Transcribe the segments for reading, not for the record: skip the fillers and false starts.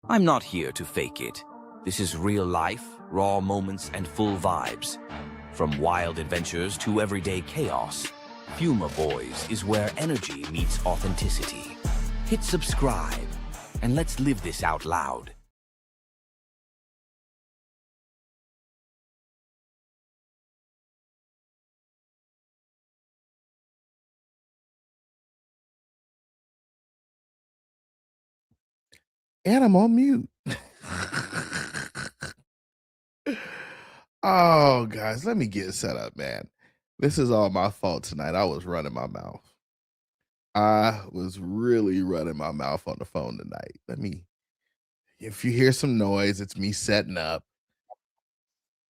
I'm not here to fake it. This is real life, raw moments, and full vibes. From wild adventures to everyday chaos, FUMA Boy'Z is where energy meets authenticity. Hit subscribe, and let's live this out loud. And I'm on mute. Oh, guys, let me get set up, man. This is all my fault tonight. I was running my mouth. I was really running my mouth on the phone tonight. If you hear some noise, it's me setting up.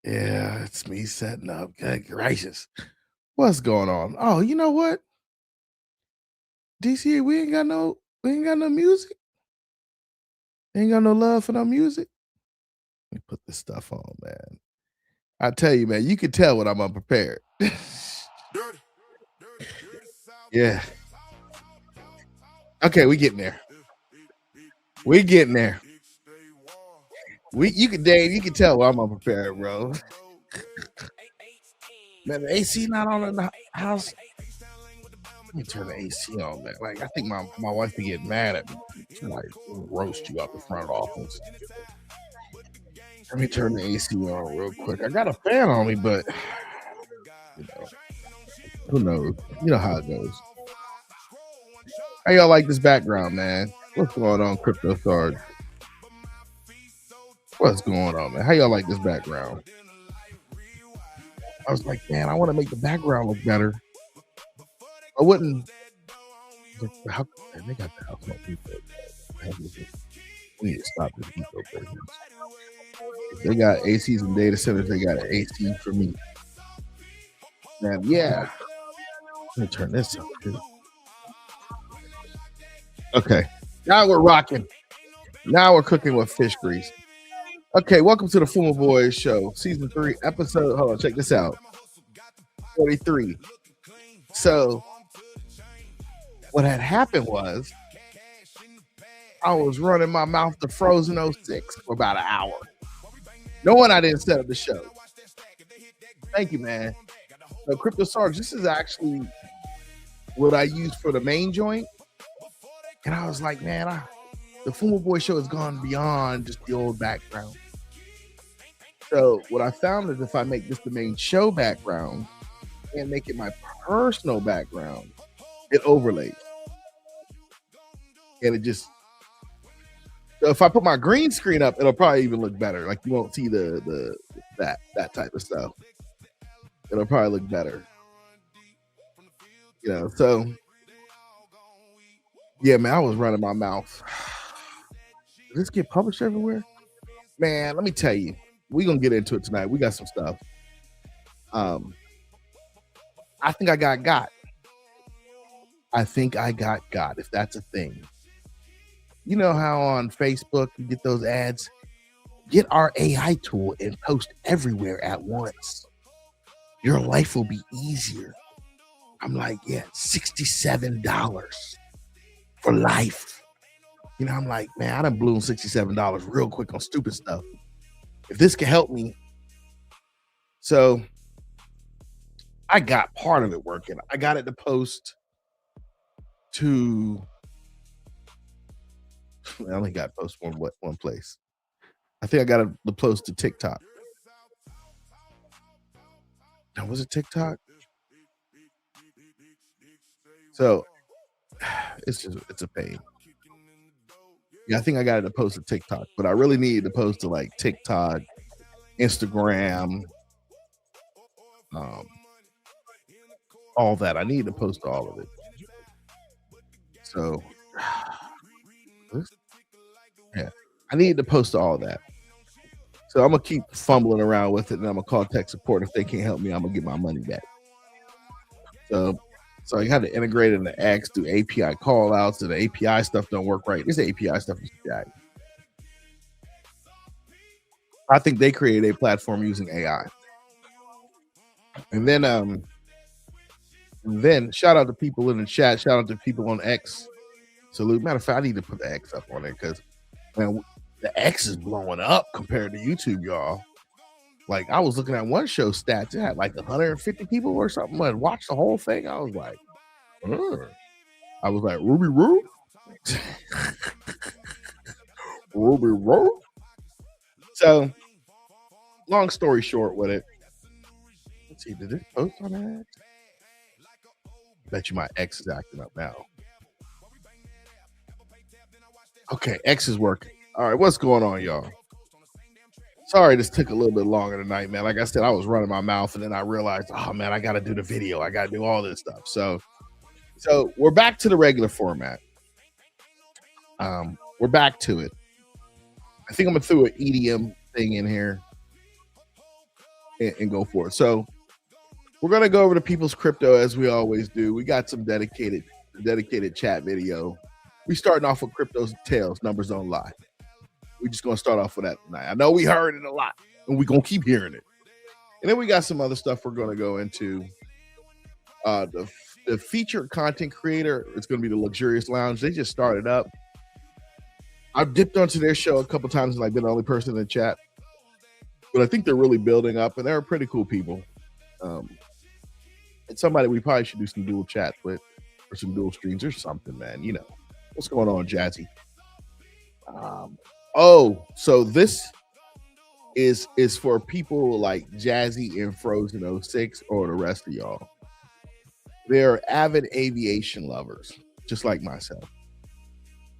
Yeah, it's me setting up. Good gracious. What's going on? Oh, you know what? DC, we ain't got no music. Ain't got no love for no music. Let me put this stuff on, man. I tell you, man, you can tell when I'm unprepared. Yeah. Okay, we getting there. We getting there. You can tell when I'm unprepared, bro. Man, the AC not on in the house. Let me turn the AC on, man. Like, I think my wife be getting mad at me. She might roast you out the front office. Let me turn the AC on real quick. I got a fan on me, but you know, who knows? You know how it goes. How y'all like this background, man? What's going on, Crypto Sarge? What's going on, man? How y'all like this background? I was like, man, I want to make the background look better. I wouldn't. How, man, they got the house on people. We need to stop this people business. If they got ACs and data centers, they got an AC for me. Man, yeah. Let me turn this up too. Okay, now we're rocking. Now we're cooking with fish grease. Okay, welcome to the FUMA Boy'Z show, season 3, episode. Hold on, check this out. 43. So, what had happened was, I was running my mouth to Frozen 06 for about an hour. Knowing I didn't set up the show. Thank you, man. So, Crypto Sarge, this is actually what I used for the main joint. And I was like, man, the FUMA Boy'Z show has gone beyond just the old background. So what I found is if I make this the main show background and make it my personal background, it overlays. And it just, so if I put my green screen up, it'll probably even look better. Like you won't see that type of stuff. It'll probably look better. You know, so yeah, man, I was running my mouth. Did this get published everywhere? Man, let me tell you, we're gonna get into it tonight. We got some stuff. I think I got. I think I got, if that's a thing. You know how on Facebook you get those ads? Get our AI tool and post everywhere at once. Your life will be easier. I'm like, yeah, $67 for life. You know, I'm like, man, I done blew $67 real quick on stupid stuff. If this can help me. So I got part of it working. I got it to post to, I only got to post one place. I think I got to post to TikTok. Now, was it TikTok? So it's a pain. Yeah, I think I got it to post to TikTok, but I really needed to post to like TikTok, Instagram, all that. I needed to post to all of it. So yeah, I needed to post to all that. So I'm gonna keep fumbling around with it, and I'm gonna call tech support. If they can't help me, I'm gonna get my money back. So I had to integrate it into X, do API call outs, and the API stuff don't work right. This API stuff is bad. I think they created a platform using AI. And then shout out to people in the chat. Shout out to people on X. Salute. Matter of fact, I need to put the X up on it because man, the X is blowing up compared to YouTube, y'all. Like, I was looking at one show stats, it had like 150 people or something that watched the whole thing. I was like, I was like, Ruby Roo? Ruby Roo? So, long story short with it. Let's see, did it post on that? Bet you my X is acting up now. Okay, X is working. All right, what's going on, y'all? Sorry, this took a little bit longer tonight, man. Like I said, I was running my mouth, and then I realized, oh man, I got to do the video. I got to do all this stuff. So we're back to the regular format. We're back to it. I think I'm gonna throw an EDM thing in here and go for it. So we're gonna go over to people's crypto as we always do. We got some dedicated chat video. We starting off with crypto's tails. Numbers don't lie. We're just gonna start off with that tonight. I know we heard it a lot, and we're gonna keep hearing it. And then we got some other stuff we're gonna go into. The featured content creator, it's gonna be the Luxurious Lounge. They just started up. I've dipped onto their show a couple times, and I've been the only person in the chat. But I think they're really building up, and they're pretty cool people. And somebody we probably should do some dual chats with, or some dual streams or something, man. You know what's going on, Jazzy. So this is for people like Jazzy and Frozen 06 or the rest of y'all. They're avid aviation lovers, just like myself.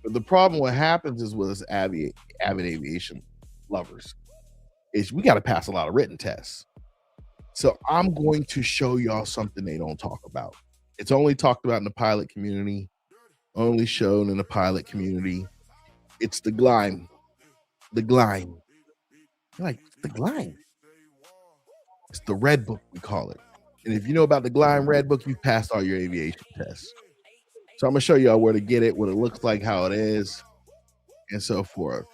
But the problem what happens is with us avid aviation lovers is we got to pass a lot of written tests. So I'm going to show y'all something they don't talk about. It's only talked about in the pilot community, only shown in the pilot community. It's the Glime. The Glime. Like, the Glime. It's the Red Book, we call it. And if you know about the Glime Red Book, you've passed all your aviation tests. So I'm going to show y'all where to get it, what it looks like, how it is, and so forth.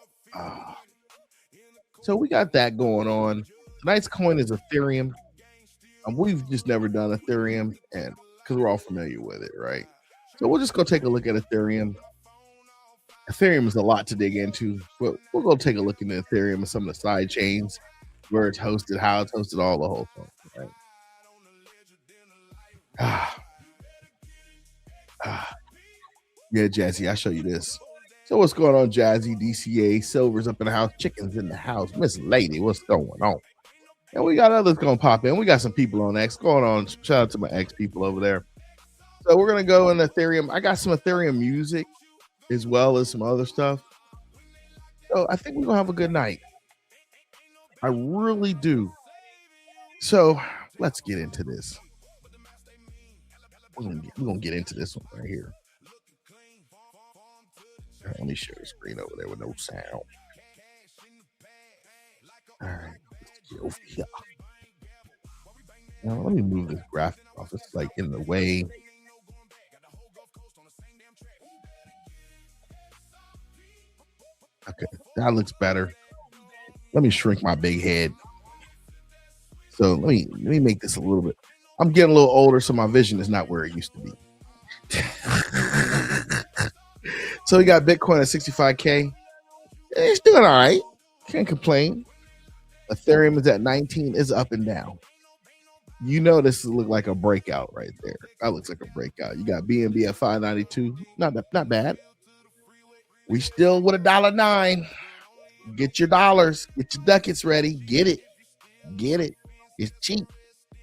So we got that going on. Tonight's coin is Ethereum. We've just never done Ethereum, and because we're all familiar with it, right? So we'll just go take a look at Ethereum. Ethereum is a lot to dig into, but we'll go take a look into Ethereum and some of the side chains, where it's hosted, how it's hosted, all the whole thing, right? Yeah, Jazzy, I'll show you this. So what's going on, Jazzy? DCA, Silver's up in the house, Chicken's in the house, Miss Lady, what's going on? And we got others gonna pop in. We got some people on X going on. Shout out to my X people over there. So we're gonna go in Ethereum. I got some Ethereum music as well as some other stuff. So I think we're gonna have a good night. I really do. So let's get into this. We're gonna get into this one right here. All right, let me share the screen over there with no sound. All right, let's get over here. Now, let me move this graphic off. It's like in the way. Okay, that looks better. Let me shrink my big head. So let me make this a little bit. I'm getting a little older, so my vision is not where it used to be. So we got Bitcoin at 65K. It's doing all right. Can't complain. Ethereum is at 19. It's up and down. You know this look like a breakout right there. That looks like a breakout. You got BNB at 592. Not bad. We still with $1.09. Get your dollars. Get your ducats ready. Get it. It's cheap.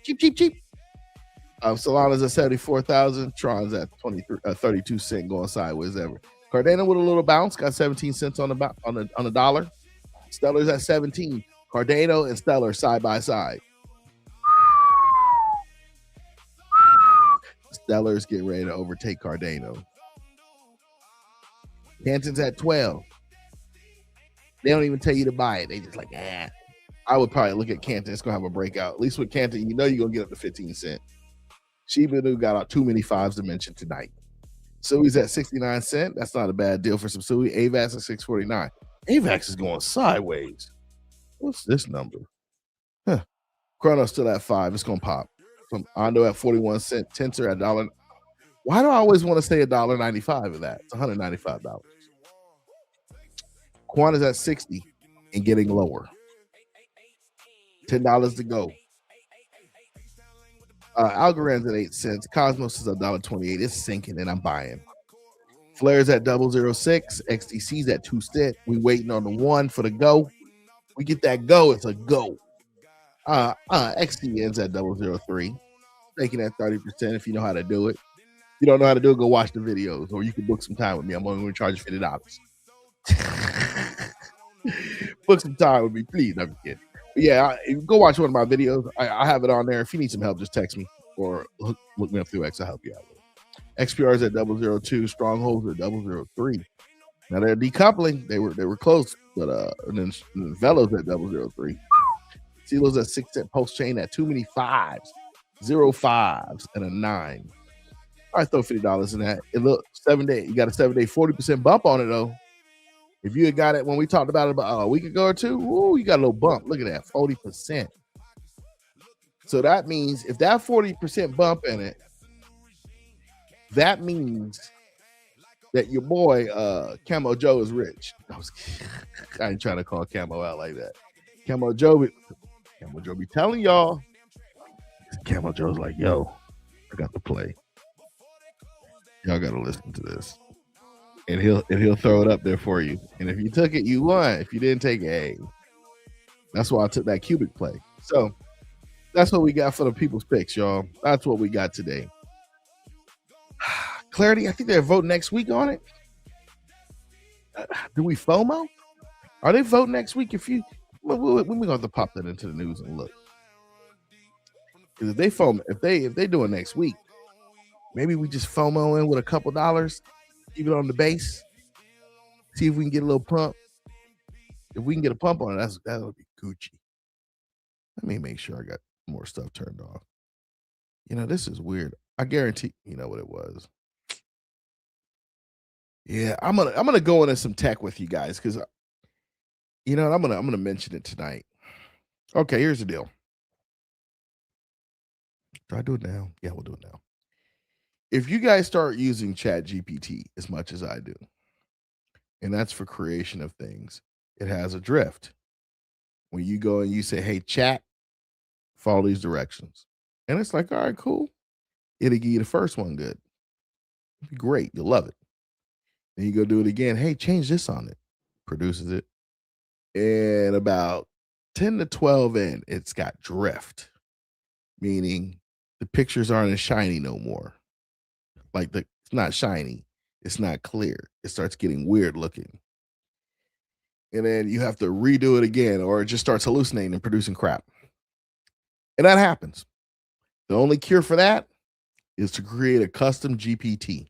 Cheap. Solana's at 74,000. Tron's at 32 cents going sideways ever. Cardano with a little bounce, got 17 cents on the dollar. Stellar's at 17. Cardano and Stellar side by side. Stellar's getting ready to overtake Cardano. Canton's at 12. They don't even tell you to buy it. They just like, I would probably look at Canton. It's gonna have a breakout. At least with Canton, you know you're gonna get up to 15 cents. Shiba Inu got out too many fives to mention tonight. Sui's at 69 cents. That's not a bad deal for some Sui. AVAX at 649. AVAX is going sideways. What's this number? Chrono's still at 5. It's gonna pop. From Ondo at 41 cents. Tensor at $1. Why do I always want to say $1.95 of that? It's $195. Quant is at 60 and getting lower. $10 to go. Algorand's at 8 cents. Cosmos is $1.28. It's sinking and I'm buying. Flare's at 006. XTC's at 2 cents. We waiting on the one for the go. We get that go, it's a go. XTN's at 003. Taking that 30% if you know how to do it. If you don't know how to do it, go watch the videos, or you can book some time with me. I'm only going to charge you $50. Book some time with me, please. I'm kidding. But yeah, go watch one of my videos. I have it on there. If you need some help, just text me or look me up through X. I'll help you out with it. XPR's at 002. Strongholds at 003. Now they're decoupling. They were close, but and then Velo's at 003. CeeLo's at 6 cent. Post chain at too many fives, 0 5s, and a 9. I throw $50 in that. It look 7 day. You got a 7 day 40% bump on it though. If you had got it when we talked about it about a week ago or two, ooh, you got a little bump. Look at that, 40%. So that means if that 40% bump in it, that means that your boy Camo Joe is rich. I ain't trying to call Camo out like that. Camo Joe be telling y'all. Camo Joe's like, yo, I got to play. Y'all got to listen to this. And he'll throw it up there for you. And if you took it, you won. If you didn't take it, hey. That's why I took that cubic play. So that's what we got for the people's picks, y'all. That's what we got today. Clarity, I think they're voting next week on it. Do we FOMO? Are they voting next week? We're going to have to pop that into the news and look. Because if they FOMO, if they do it next week, maybe we just FOMO in with a couple dollars, keep it on the base, see if we can get a little pump. If we can get a pump on it, that would be Gucci. Let me make sure I got more stuff turned off. You know, this is weird. I guarantee you know what it was. Yeah, I'm gonna go into some tech with you guys because you know I'm gonna mention it tonight. Okay, here's the deal. Do I do it now? Yeah, we'll do it now. If you guys start using ChatGPT as much as I do, and that's for creation of things, it has a drift. When you go and you say, hey, chat, follow these directions. And it's like, all right, cool. It'll give you the first one good. It'll be great. You'll love it. Then you go do it again. Hey, change this on it. Produces it. And about 10 to 12 in, it's got drift, meaning the pictures aren't as shiny no more. Like it's not shiny. It's not clear. It starts getting weird looking. And then you have to redo it again, or it just starts hallucinating and producing crap. And that happens. The only cure for that is to create a custom GPT.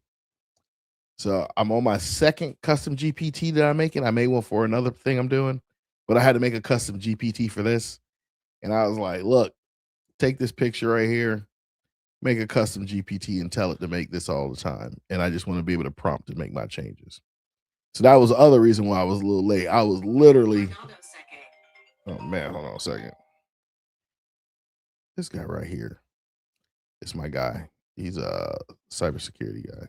So I'm on my second custom GPT that I'm making. I made one for another thing I'm doing, but I had to make a custom GPT for this. And I was like, look, take this picture right here, make a custom GPT and tell it to make this all the time. And I just want to be able to prompt to make my changes. So that was the other reason why I was a little late. I was literally, oh man, hold on a second. This guy right here, it's my guy. He's a cybersecurity guy.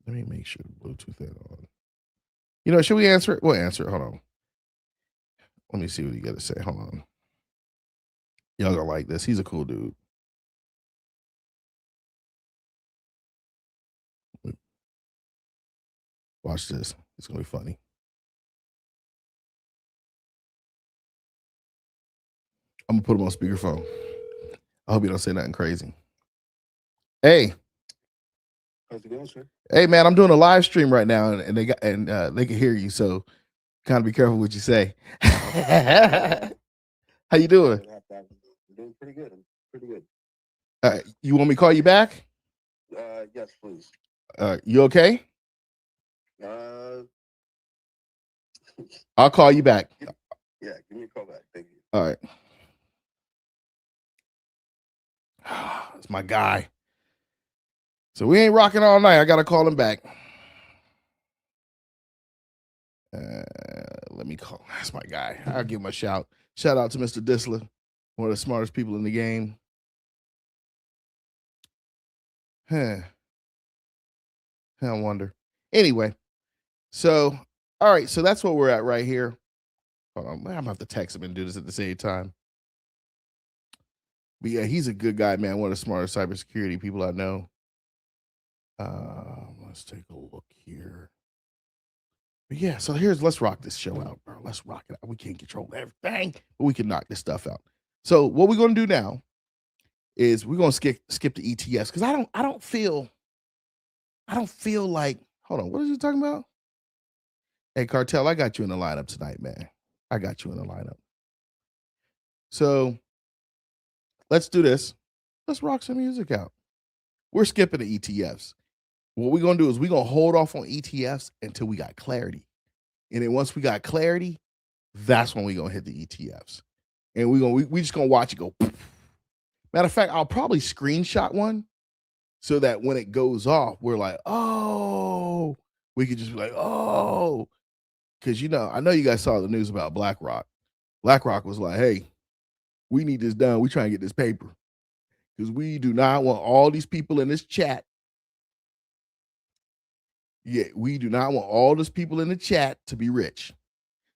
Let me make sure the Bluetooth is on. You know, should we answer it? We'll answer it. Hold on. Let me see what he got to say. Hold on. Y'all gonna like this. He's a cool dude. Watch this. It's gonna be funny. I'm gonna put him on speakerphone. I hope you don't say nothing crazy. Hey. How's it going, sir? Hey man, I'm doing a live stream right now, and they can hear you, so kind of be careful what you say. How you doing? I'm doing pretty good. I'm pretty good. You want me to call you back? Yes, please. You okay? I'll call you back. Yeah, give me a call back. Thank you. All right. It's my guy. So we ain't rocking all night. I got to call him back. Let me call. That's my guy. I'll give him a shout. Shout out to Mr. Disler, one of the smartest people in the game. I wonder. Anyway, so All right, so that's where we're at right here. Hold on, I'm gonna have to text him and do this at the same time. But yeah, he's a good guy, man. One of the smartest cybersecurity people I know. Let's take a look here. But yeah, so let's rock this show out, bro. Let's rock it out. We can't control everything, but we can knock this stuff out. So what we're gonna do now is we're gonna skip the ETFs because I don't feel like, hold on, what is he talking about? Hey, Cartel, I got you in the lineup tonight, man. I got you in the lineup. So let's do this. Let's rock some music out. We're skipping the ETFs. What we're going to do is we're going to hold off on ETFs until we got clarity. And then once we got clarity, that's when we're going to hit the ETFs. And we just going to watch it go. Matter of fact, I'll probably screenshot one so that when it goes off, we're like, oh, we could just be like, oh. Because, I know you guys saw the news about BlackRock. BlackRock was like, hey, we need this done. We try and get this paper. Because we do not want all these people in this chat. Yeah, we do not want all these people in the chat to be rich.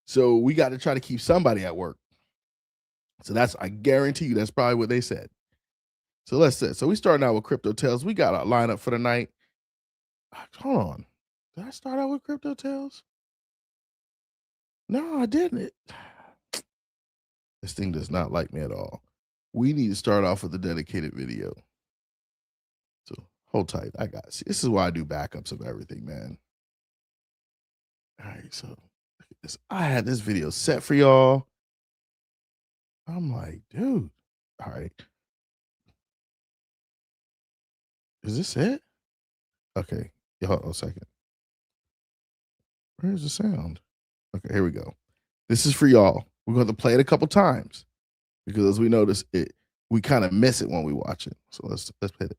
So we got to try to keep somebody at work. So I guarantee you, that's probably what they said. So let's say, so we starting out with Crypto Tales. We got our lineup for the night. Hold on. Did I start out with Crypto Tales? No, I didn't. This thing does not like me at all. We need to start off with a dedicated video. So hold tight. I got you. This is why I do backups of everything, man. All right, so look at this. I had this video set for y'all. I'm like, dude. All right. Is this it? Okay. Hold on a second. Where's the sound? Okay, here we go. This is for y'all. We're going to play it a couple times because as we notice it, we kind of miss it when we watch it. So let's play it.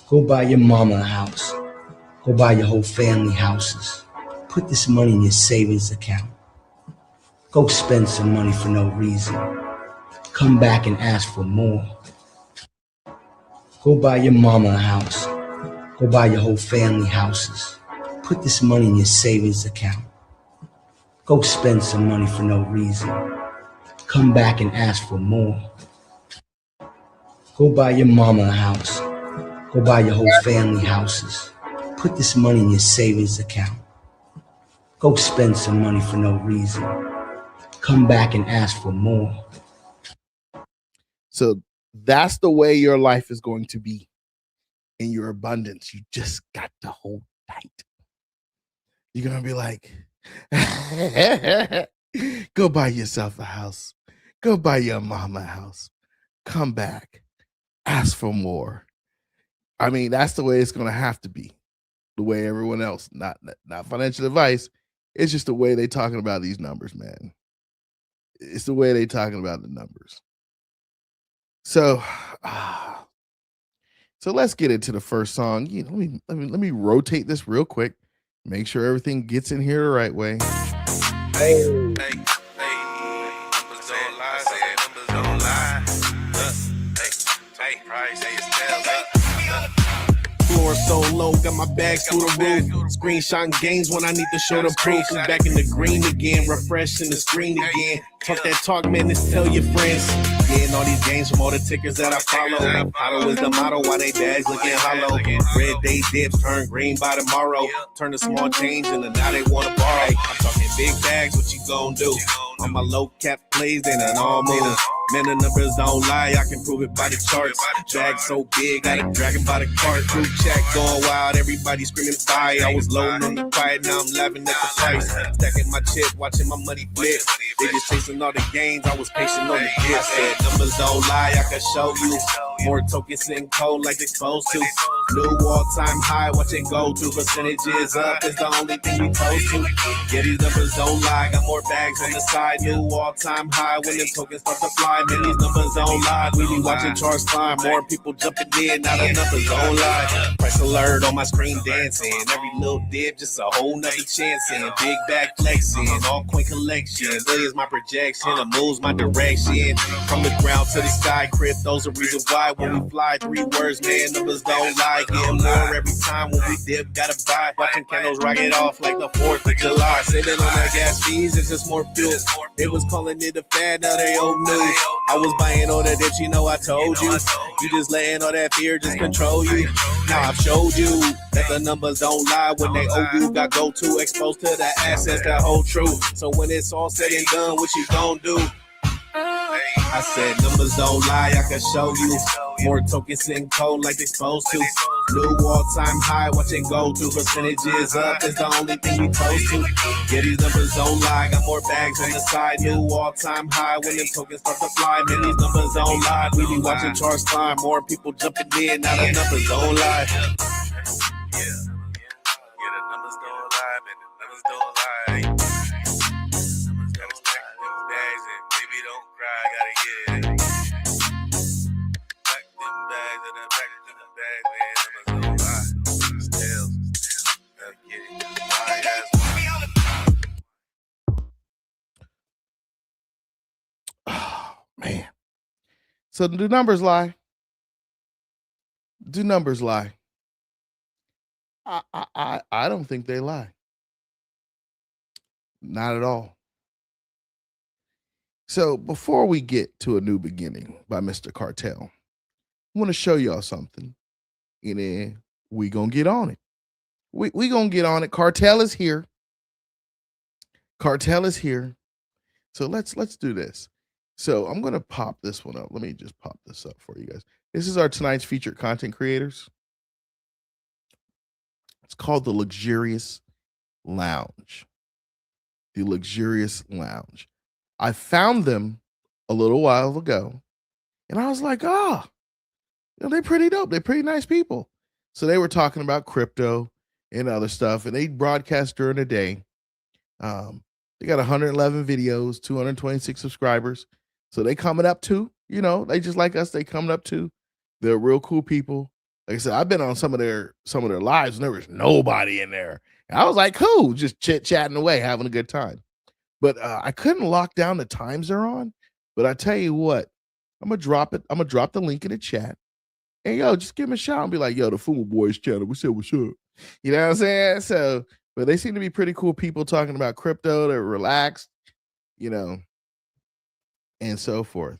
Go buy your mama a house. Go buy your whole family houses. Put this money in your savings account. Go spend some money for no reason. Come back and ask for more. Go buy your mama a house. Go buy your whole family houses. Put this money in your savings account. Go spend some money for no reason. Come back and ask for more. Go buy your mama a house. Go buy your whole family houses. Put this money in your savings account. Go spend some money for no reason. Come back and ask for more. So that's the way your life is going to be in your abundance. You just got to hold tight. You're going to be like, go buy yourself a house. Go buy your mama a house. Come back. Ask for more. I mean, that's the way it's going to have to be. The way everyone else, not financial advice. It's just the way they talking about these numbers, man. It's the way they talking about the numbers. So let's get into the first song. Let me rotate this real quick. Make sure everything gets in here the right way. Hey. Numbers don't lie. Say numbers don't lie. Hey, price, say it's tails up. Floor so low, got my bags through the roof. Screenshotting games when I need to show the proof. I'm back in the green again, refreshing the screen again. Talk that talk, man, just tell your friends. Getting all these games from all the tickers that I follow. Auto is the motto, why they bags looking hollow. Red day dips turn green by tomorrow. Turn a small change into now they wanna borrow. I'm talking big bags, what you gon' do? On my low cap plays, they done all move. Man, the numbers don't lie, I can prove it by the charts. Bag so big, got it dragging by the cart. Group chat going wild, everybody screaming buy. I was loading on the quiet, now I'm laughing at the price. Stacking my chip, watching my money flip. They just chasing all the gains, I was patient on the gifts. Said numbers don't lie, I can show you. More tokens sitting cold like they supposed to. New all-time high, watch it go to. Percentages up is the only thing we toast to. Yeah, these numbers don't lie, got more bags on the side. New all-time high when them tokens start to fly. fly. Man, these numbers don't lie. We be watching charts climb. More people jumping in, now the numbers don't lie. Price alert on my screen dancing. Every little dip, just a whole nother chance. And big back flexing, all coin collection. Billions my projection, it moves my direction. From the ground to the sky, crypto's the reason why. When we fly, 3 words, man, numbers don't lie. Getting more every time when we dip, gotta buy. Watching candles rocket off like the 4th of July. Saving on that gas fees, it's just more fuel. They was calling it a fad, now they old news. I was buying all that dips, you know I told you. You just letting all that fear just control you. Now I've showed you that the numbers don't lie. When they owe you, got go to exposed to the assets that hold true. So when it's all said and done, what you gon' do? I said numbers don't lie, I can show you. More tokens sitting cold like they supposed to. New all-time high, watch it go to. Percentages up is the only thing we close to. Yeah, these numbers don't lie, got more bags on the side. New all-time high when them tokens start to fly. Man, these numbers don't lie. We be watching charts climb. More people jumping in, now the numbers don't lie. Yeah, the numbers don't lie, man, the numbers don't lie. Gotta stack them bags and baby don't cry, gotta get it. Back them bags and back them bags, man, numbers don't lie. Still, gotta get it. Oh, man. So do numbers lie? Do numbers lie? I don't think they lie. Not at all. So before we get to A New Beginning by Mr. Cartel, I want to show y'all something. And then we gonna get on it. We gonna get on it. Cartel is here. Cartel is here. So let's do this. So I'm gonna pop this one up. Let me just pop this up for you guys. This is our tonight's featured content creators. It's called The Luxurious Lounge. The Luxurious Lounge. I found them a little while ago, and I was like, they're pretty dope. They're pretty nice people. So they were talking about crypto and other stuff, and they broadcast during the day. They got 111 videos, 226 subscribers. So they coming up too, they just like us. They coming up too. They're real cool people. Like I said, I've been on some of their lives and there was nobody in there. And I was like, cool, just chit-chatting away, having a good time. But I couldn't lock down the times they're on. But I tell you what, I'm gonna drop it. I'm gonna drop the link in the chat. And just give them a shout and be like, the FUMA Boy'Z channel. We said what's up. You know what I'm saying? So, but they seem to be pretty cool people talking about crypto. They're relaxed, and so forth.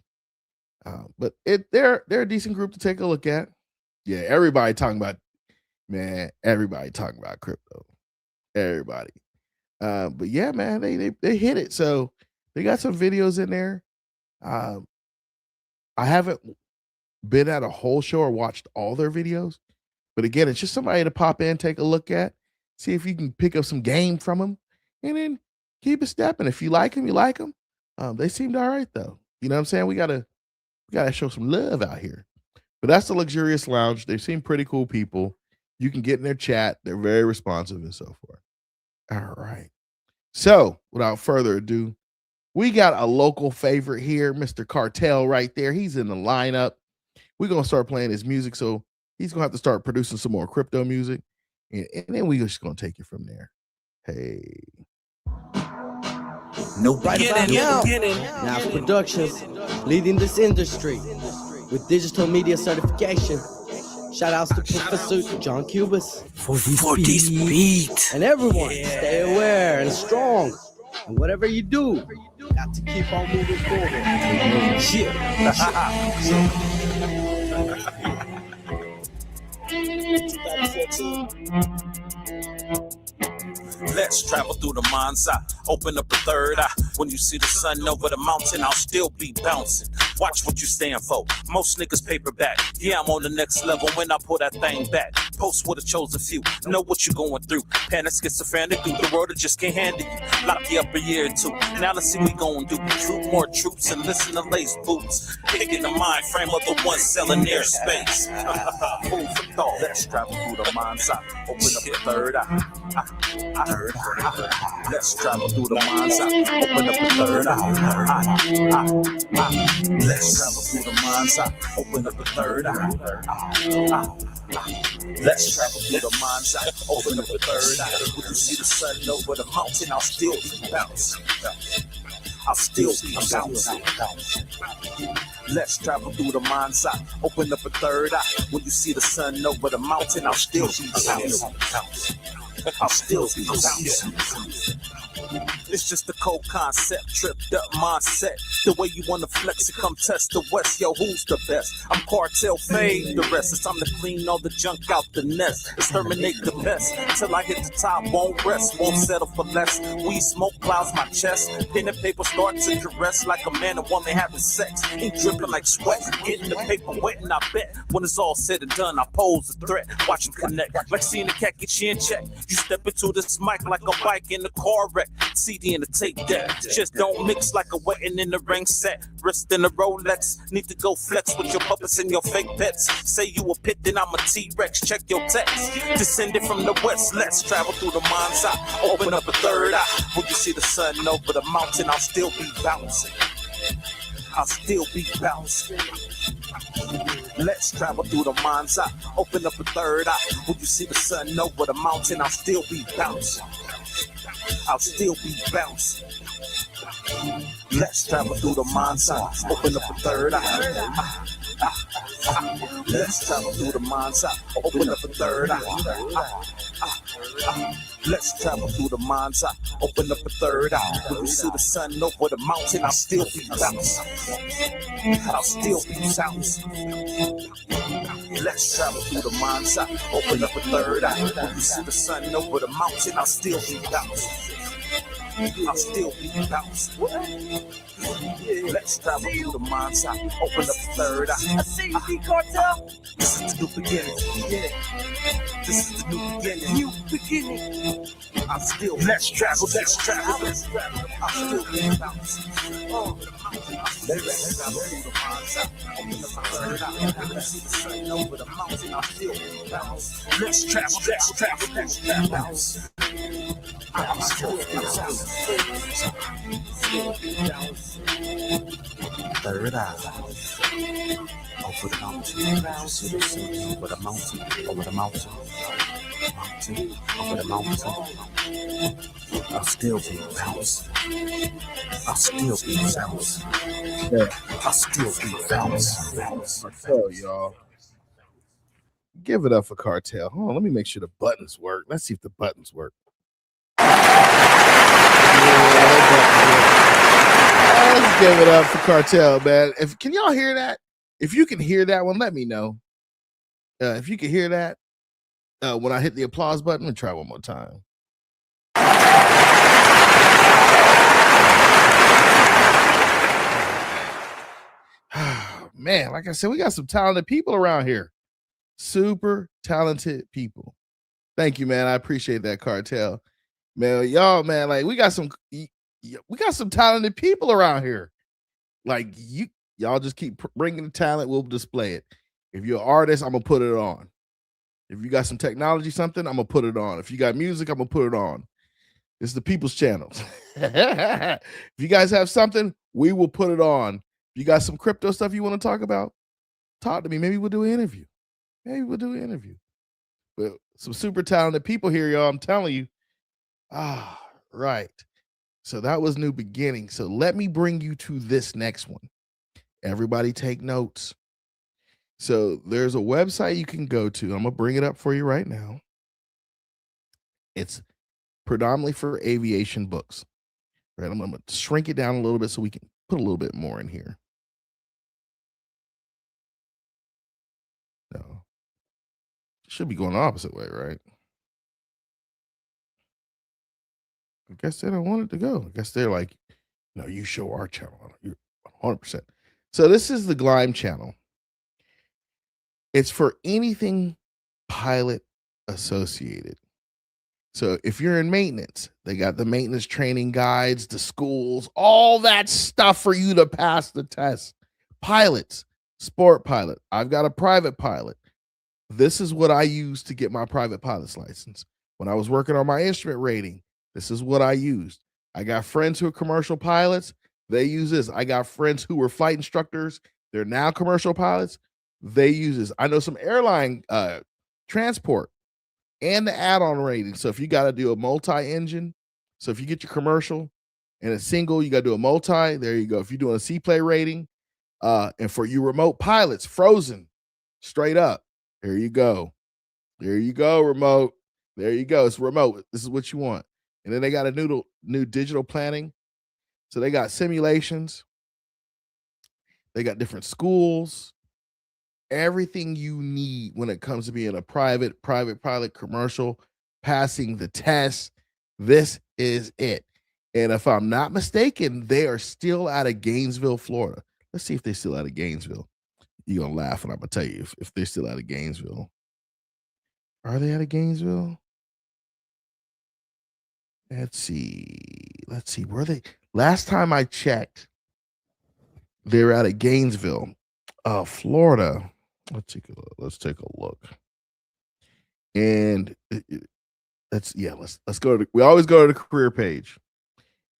But they're a decent group to take a look at. Yeah, everybody talking about crypto. Everybody. But yeah, man, they hit it. So they got some videos in there. I haven't been at a whole show or watched all their videos, but again, it's just somebody to pop in, take a look at, see if you can pick up some game from them, and then keep it stepping. If you like them, you like them. They seemed all right though. You know what I'm saying? We gotta show some love out here. But that's the Luxurious Lounge. They seem pretty cool people. You can get in their chat. They're very responsive and so forth. All right. So without further ado, we got a local favorite here, Mr. Cartel right there. He's in the lineup. We're going to start playing his music. So he's going to have to start producing some more crypto music. And then we're just going to take it from there. Hey. No beginning. Now Productions, leading this industry with digital media certification. Shout outs to Professor John Cubis for this beat. And everyone, stay aware and strong. And whatever you do, got to keep on moving forward. Let's travel through the mind's eye. Open up a third eye. When you see the sun over the mountain, I'll still be bouncing. Watch what you stand for. Most niggas paperback. Yeah, I'm on the next level when I pull that thing back. Post with a chosen few. Know what you're going through. Panic, schizophrenic, through the world that just can't handle you. Lock you up a year or two. Now let's see what we gon' do. Recruit more troops and listen to lace boots. Picking the mind frame of the one selling airspace. Food for thought. Let's travel through the mind's eye. Open up the third eye. Let's travel through the mind's eye. Open up the third eye. Let's travel through the mind's eye. Open up the third eye. Let's travel through the mind's eye. Open up the third eye. When you see the sun over the mountain, I'll still be bouncing. I'll still be bouncing. Let's travel through the mind's eye. Open up a third eye. When you see the sun over the mountain, I'll still be bouncing. I'll still be bouncing. It's just a cold concept, tripped up mindset. The way you wanna flex it, come test the West. Yo, who's the best? I'm cartel fade the rest. It's time to clean all the junk out the nest. Exterminate the pest till I hit the top. Won't rest, won't settle for less. Weed smoke clouds my chest. Pen and paper start to caress like a man and woman having sex. Ain't dripping like sweat, getting the paper wet. And I bet when it's all said and done, I pose a threat. Watch them connect like seeing the cat get you in check. You step into this mic like a bike in a car wreck. CD in the tape deck. Just don't mix like a wedding in the ring set. Wrist in a Rolex. Need to go flex with your puppets and your fake pets. Say you a pit, then I'm a T-Rex. Check your text. Descended from the west. Let's travel through the mind's eye. Open up a third eye. When you see the sun over the mountain, I'll still be bouncing. I'll still be bouncing. Let's travel through the mind's eye. Open up a third eye. When you see the sun over the mountain, I'll still be bouncing. I'll still be bouncing. Let's travel through the mind's eye. Open up a third eye. Let's travel through the mind's eye. Open up a third eye. Let's travel through the mind's eye. Open up a third eye. When you see the sun over the mountain, I'll still be bouncing. I'll still be bouncing. Let's travel through the mind's eye. Open up a third eye. When you see the sun over the mountain, I'll still be bouncing. I'll still be bouncing. Let's travel through the mind's eye. Open up a third eye. I see you, D Cartel. This is the new beginning. Yeah. This is the new beginning. New beginning. I'm still. Let's travel. Let's travel. Let's travel. I'm still being bouncing. Let's travel through the mind's eye. Open up a third eye. When you see the sun over the mountain, I'm still being bouncing. Let's travel. Let's travel. Let's travel. I'm still being bouncing. Third eye. Over the mountain. See the sun over the mountain. Over the mountain. Mountain. Over the mountain. I'll still be bouncing. I'll still be bouncing. I'll still be bouncing. Cartel, y'all. Give it up for Cartel. Hold on, let me make sure the buttons work. Let's see if the buttons work. Let's give it up for Cartel, man. Can y'all hear that? If you can hear that one, let me know. If you can hear that, when I hit the applause button, let me try one more time. Man, like I said, we got some talented people around here. Super talented people. Thank you, man. I appreciate that, Cartel. Man, y'all, man, like we got some talented people around here. Like y'all just keep bringing the talent, we'll display it. If you're an artist, I'm gonna put it on. If you got some technology, something, I'm gonna put it on. If you got music, I'm gonna put it on. This is the people's channel. If you guys have something, we will put it on. If you got some crypto stuff you want to talk about, talk to me. Maybe we'll do an interview. But some super talented people here, y'all. I'm telling you. Right. So that was New Beginning. So let me bring you to this next one. Everybody take notes. So there's a website you can go to. I'm going to bring it up for you right now. It's predominantly for aviation books. Right. I'm going to shrink it down a little bit so we can put a little bit more in here. No. Should be going the opposite way, right? I guess they don't want it to go. I guess they're like, no, you show our channel. You're 100%. So this is the Glime channel. It's for anything pilot associated. So if you're in maintenance, they got the maintenance training guides, the schools, all that stuff for you to pass the test. Pilots, sport pilot. I've got a private pilot. This is what I use to get my private pilot's license. When I was working on my instrument rating, this is what I used. I got friends who are commercial pilots. They use this. I got friends who were flight instructors. They're now commercial pilots. They use this. I know some airline transport and the add-on rating. So if you got to do a multi-engine, so if you get your commercial and a single, you got to do a multi. There you go. If you're doing a C-play rating, and for you remote pilots, frozen, straight up. There you go. There you go, remote. There you go. It's remote. This is what you want. And then they got a new digital planning. So they got simulations. They got different schools. Everything you need when it comes to being a private pilot, commercial, passing the test. This is it. And if I'm not mistaken, they are still out of Gainesville, Florida. Let's see if they're still out of Gainesville. You're going to laugh, and I'm going to tell you if they're still out of Gainesville. Are they out of Gainesville? Let's see. Were they? Last time I checked, they were out of Gainesville, Florida. Let's take a look. And let's go to. We always go to the career page.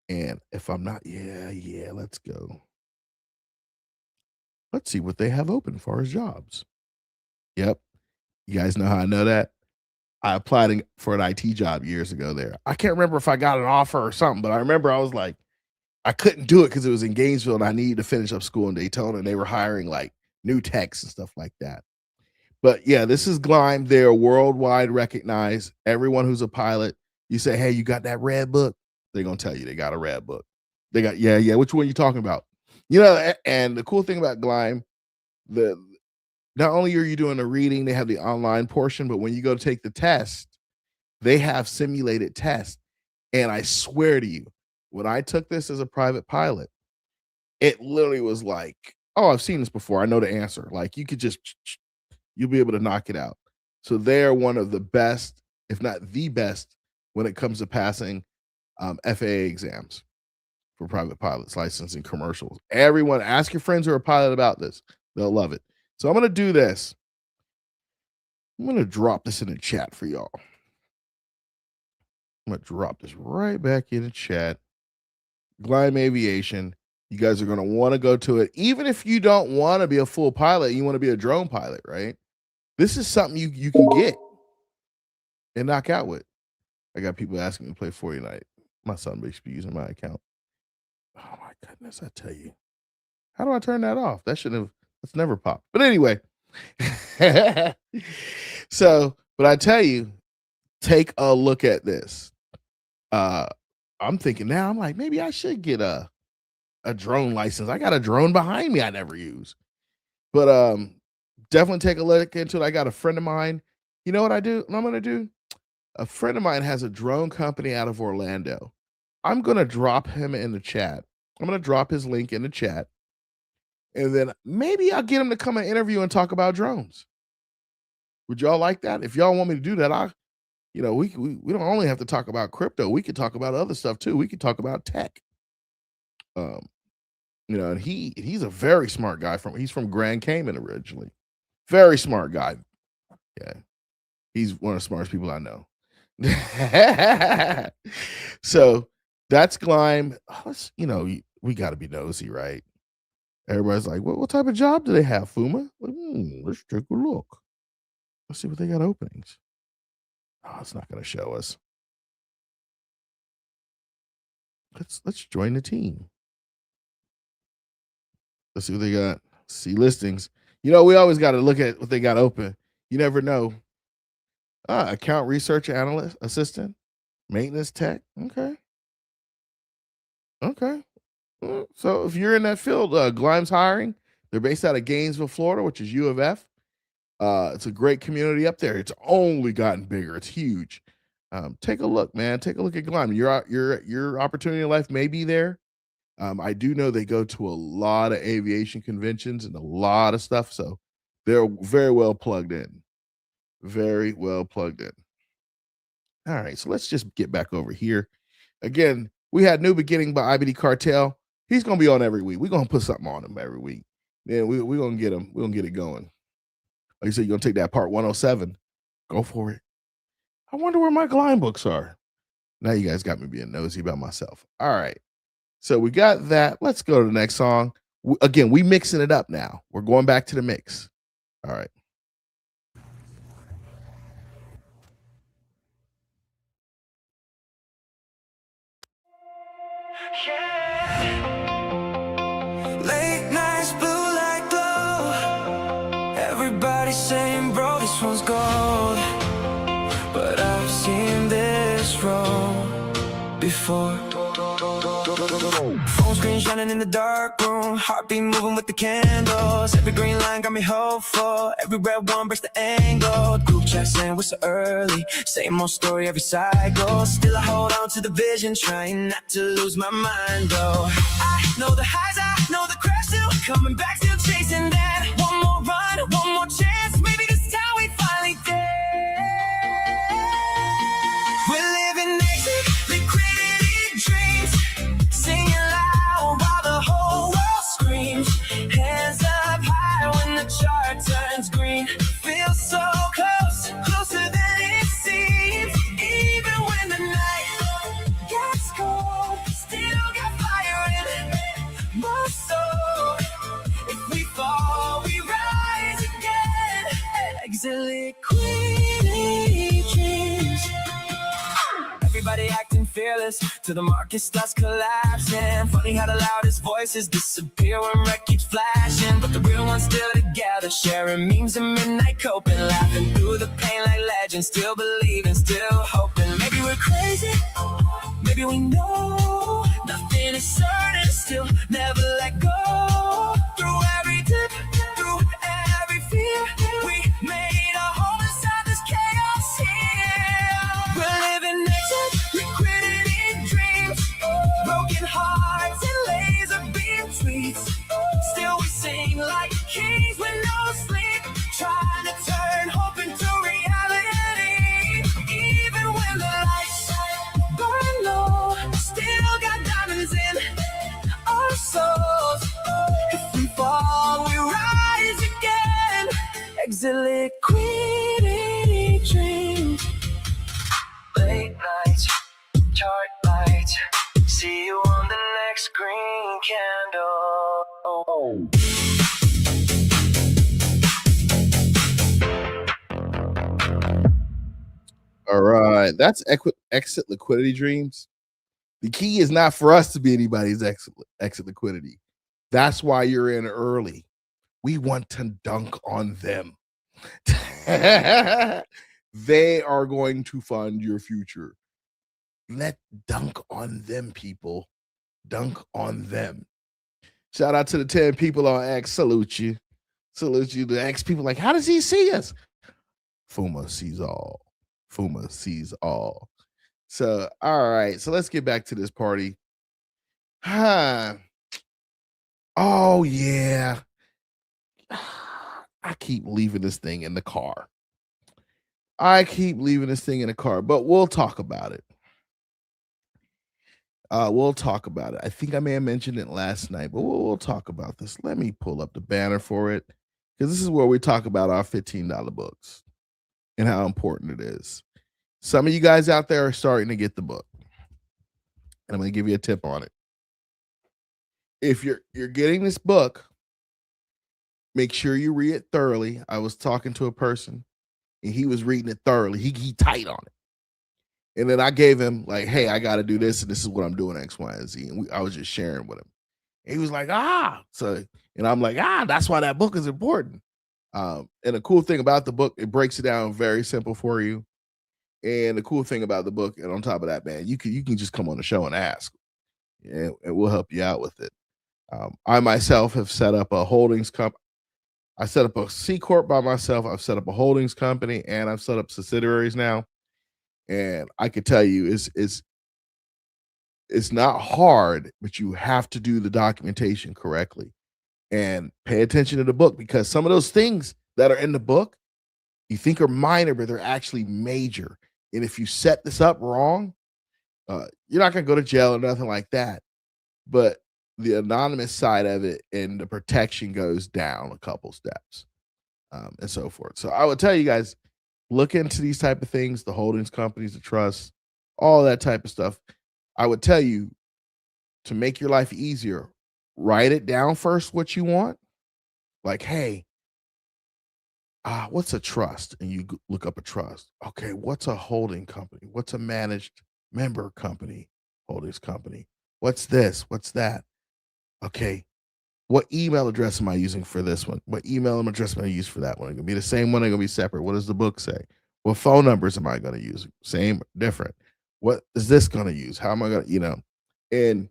And if I'm not, let's go. Let's see what they have open as far as jobs. Yep. You guys know how I know that? I applied for an IT job years ago there. I can't remember if I got an offer or something, but I remember I was like, I couldn't do it because it was in Gainesville and I needed to finish up school in Daytona, and they were hiring like new techs and stuff like that. But yeah, this is Glime. They're worldwide recognized. Everyone who's a pilot, you say, hey, you got that red book? They're going to tell you they got a red book. They got, which one are you talking about? You know, and the cool thing about Glime, not only are you doing the reading, they have the online portion, but when you go to take the test, they have simulated tests. And I swear to you, when I took this as a private pilot, it literally was like, oh, I've seen this before. I know the answer. Like you'll be able to knock it out. So they're one of the best, if not the best, when it comes to passing FAA exams for private pilots, licensing, commercials. Everyone, ask your friends who are a pilot about this. They'll love it. So I'm going to do this. I'm going to drop this in the chat for y'all. I'm going to drop this right back in the chat. Glime Aviation. You guys are going to want to go to it. Even if you don't want to be a full pilot, you want to be a drone pilot, right? This is something you can get and knock out with. I got people asking me to play Fortnite. My son basically using my account. Oh my goodness, I tell you. How do I turn that off? That's never popped. But anyway. But I tell you, take a look at this. I'm thinking now, I'm like, maybe I should get a drone license. I got a drone behind me I never use. But definitely take a look into it. I got a friend of mine. You know what I'm going to do? A friend of mine has a drone company out of Orlando. I'm going to drop him in the chat. I'm going to drop his link in the chat. And then maybe I'll get him to come and interview and talk about drones. Would y'all like that? If y'all want me to do that, we don't only have to talk about crypto. We could talk about other stuff too. We could talk about tech. And he's a very smart guy he's from Grand Cayman originally. Very smart guy. Yeah. He's one of the smartest people I know. So that's Glime. We got to be nosy, right? Everybody's like, what type of job do they have, FUMA? Let's take a look. Let's see what they got openings. Oh, it's not going to show us. Let's join the team. Let's see what they got. See listings. We always got to look at what they got open. You never know. Account research analyst, assistant, maintenance tech. Okay. So if you're in that field, Glime's hiring. They're based out of Gainesville, Florida, which is U of F. It's a great community up there. It's only gotten bigger. It's huge. Take a look, man. Take a look at Glime. Your opportunity in life may be there. I do know they go to a lot of aviation conventions and a lot of stuff, so they're very well plugged in. Very well plugged in. All right, so let's just get back over here. Again, we had New Beginning by IBD Cartel. He's gonna be on every week. We're gonna put something on him every week. Then we're gonna get him. We're gonna get it going. Like you said, you're gonna take that part 107. Go for it. I wonder where my Glime books are. Now you guys got me being nosy about myself. All right. So we got that. Let's go to the next song. Again, we mixing it up now. We're going back to the mix. All right. Late nights, blue light glow. Everybody saying, bro, this one's gold. But I've seen this road before. Phone screen shining in the dark room. Heartbeat moving with the candles. Every green line got me hopeful. Every red one breaks the angle. Group chat saying we're so early. Same old story every cycle. Still I hold on to the vision, trying not to lose my mind though. I know the highs, I know the crash too. Coming back, still chasing that. One more run, one more chance. Maybe this time we finally dare. We're living exit liquidity dreams, singing loud while the whole world screams. Hands up high when the chart turns green. Feels so close, closer than it seems. Even when the night gets cold, still got fire in my soul. If we fall, we rise again. Exit liquidity dreams. Everybody acting fearless till the market starts collapsing. Funny how the loudest voices disappear when wreck keeps flashing. But the real ones still together, sharing memes and midnight coping. Laughing through the pain like legends, still believing, still hoping. Maybe we're crazy, maybe we know nothing is certain, still never let go. Through every dip, through every fear, we made a home inside this chaos here. We're living exit liquidity dreams, broken hearts and laser beam tweets. Still we sing like kings with no sleep, trying to turn hope into reality. Even when the lights burn low, still got diamonds in our souls. If we fall, we rise again. Exit liquidity dreams. Late nights, chart lights. See you on the next green candle. All right. That's exit liquidity dreams. The key is not for us to be anybody's exit liquidity. That's why you're in early. We want to dunk on them. They are going to fund your future. Let dunk on them, people. Dunk on them. Shout out to the 10 people on X. Salute you. Salute you. The X people like, how does he see us? FUMA sees all. FUMA sees all. So, all right. So let's get back to this party. Oh, yeah. I keep leaving this thing in the car. But we'll talk about it. I think I may have mentioned it last night, but we'll talk about this. Let me pull up the banner for it, because this is where we talk about our $15 books and how important it is. Some of you guys out there are starting to get the book, and I'm going to give you a tip on it. If you're getting this book, make sure you read it thoroughly. I was talking to a person, and he was reading it thoroughly. He tight on it. And then I gave him like, hey, I got to do this, and this is what I'm doing, X, Y, and Z. And I was just sharing with him. And he was like, So, and I'm like, that's why that book is important. And the cool thing about the book, it breaks it down very simple for you. And the cool thing about the book, and on top of that, man, you can just come on the show and ask, and we'll help you out with it. I myself have set up a holdings company. I set up a C Corp by myself. I've set up a holdings company, and I've set up subsidiaries now. And I could tell you, it's not hard, but you have to do the documentation correctly and pay attention to the book, because some of those things that are in the book, you think are minor, but they're actually major. And if you set this up wrong, you're not going to go to jail or nothing like that. But the anonymous side of it and the protection goes down a couple steps, and so forth. So I would tell you guys, look into these type of things, the holdings companies, the trusts, all that type of stuff. I would tell you to make your life easier, write it down first what you want. Like, hey, what's a trust? And you look up a trust. Okay, what's a holding company? What's a managed member company, holdings company? What's this? What's that? Okay, what email address am I using for this one? What email address am I use for that one? It's going to be the same one. It's going to be separate. What does the book say? What phone numbers am I going to use? Same, different. What is this going to use? How am I going to, and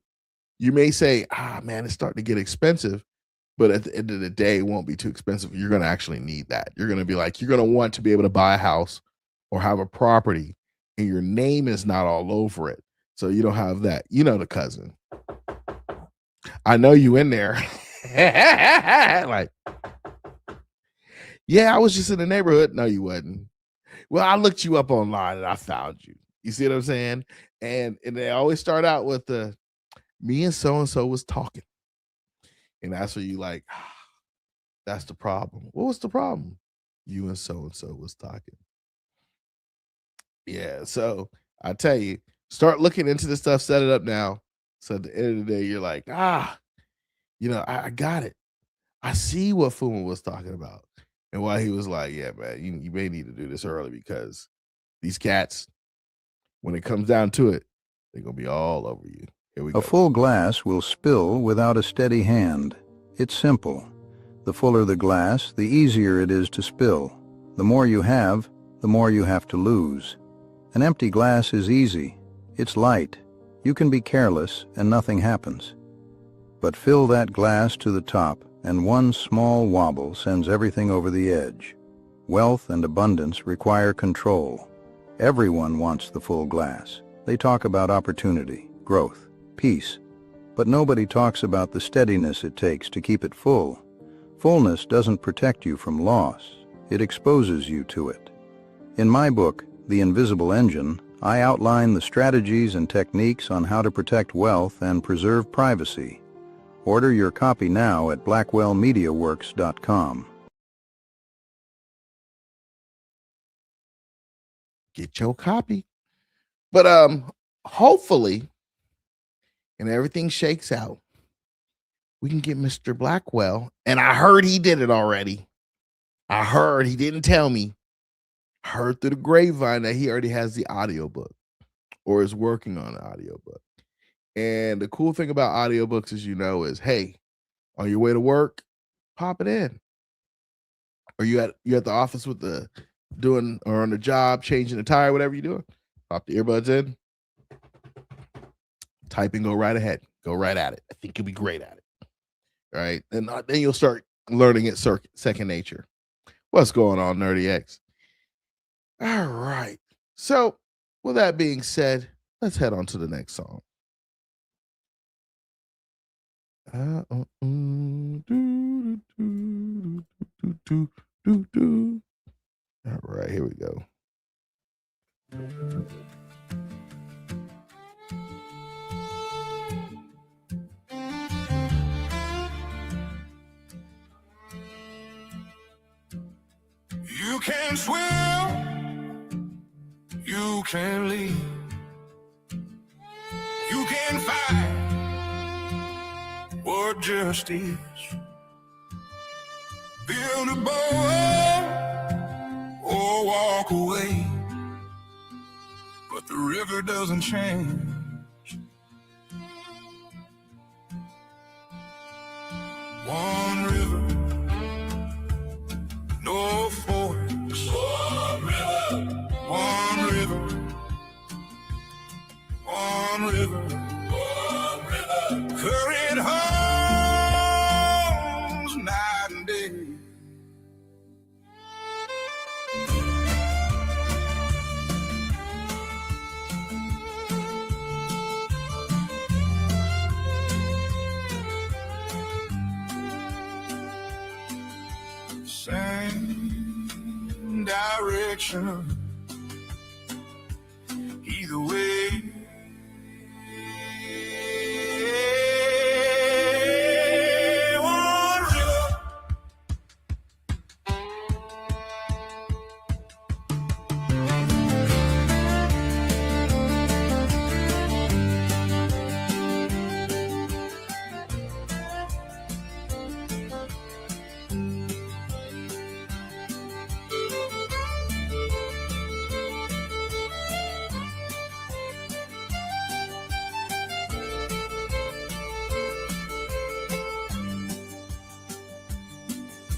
you may say, man, it's starting to get expensive. But at the end of the day, it won't be too expensive. You're going to actually need that. You're going to be like, you're going to want to be able to buy a house or have a property and your name is not all over it. So you don't have that. The cousin. I know you in there. Like, yeah, I was just in the neighborhood. No, you wasn't. Well, I looked you up online and I found you. You see what I'm saying? And they always start out with me and so-and-so was talking. And that's where you like, that's the problem. What was the problem? You and so-and-so was talking. Yeah, so I tell you, start looking into this stuff, set it up now. So at the end of the day, you're like, I got it. I see what FUMA was talking about. And why he was like, yeah, man, you may need to do this early because these cats, when it comes down to it, they're going to be all over you. Here we go. A full glass will spill without a steady hand. It's simple. The fuller the glass, the easier it is to spill. The more you have, the more you have to lose. An empty glass is easy. It's light. You can be careless and nothing happens. But fill that glass to the top, and one small wobble sends everything over the edge. Wealth and abundance require control. Everyone wants the full glass. They talk about opportunity, growth, peace. But nobody talks about the steadiness it takes to keep it full. Fullness doesn't protect you from loss. It exposes you to it. In my book, The Invisible Engine, I outline the strategies and techniques on how to protect wealth and preserve privacy. Order your copy now at blackwellmediaworks.com. Get your copy. But hopefully, and everything shakes out, we can get Mr. Blackwell. And I heard he did it already. I heard, he didn't tell me. I heard through the grapevine that he already has the audiobook or is working on an audiobook. And the cool thing about audiobooks is, hey, on your way to work, pop it in. Or you at the office with doing or on the job, changing the tire, whatever you're doing, pop the earbuds in. Type and go right ahead. Go right at it. I think you'll be great at it. All right. And then you'll start learning it second nature. What's going on, Nerdy X? All right. So with that being said, let's head on to the next song. All right, here we go. You can swim, you can lead, you can fight what just is. Build a boat or walk away, but the river doesn't change. One river, no forks. One river, one river, one river, one river. Current holds night and day. Sand different direction. Either way.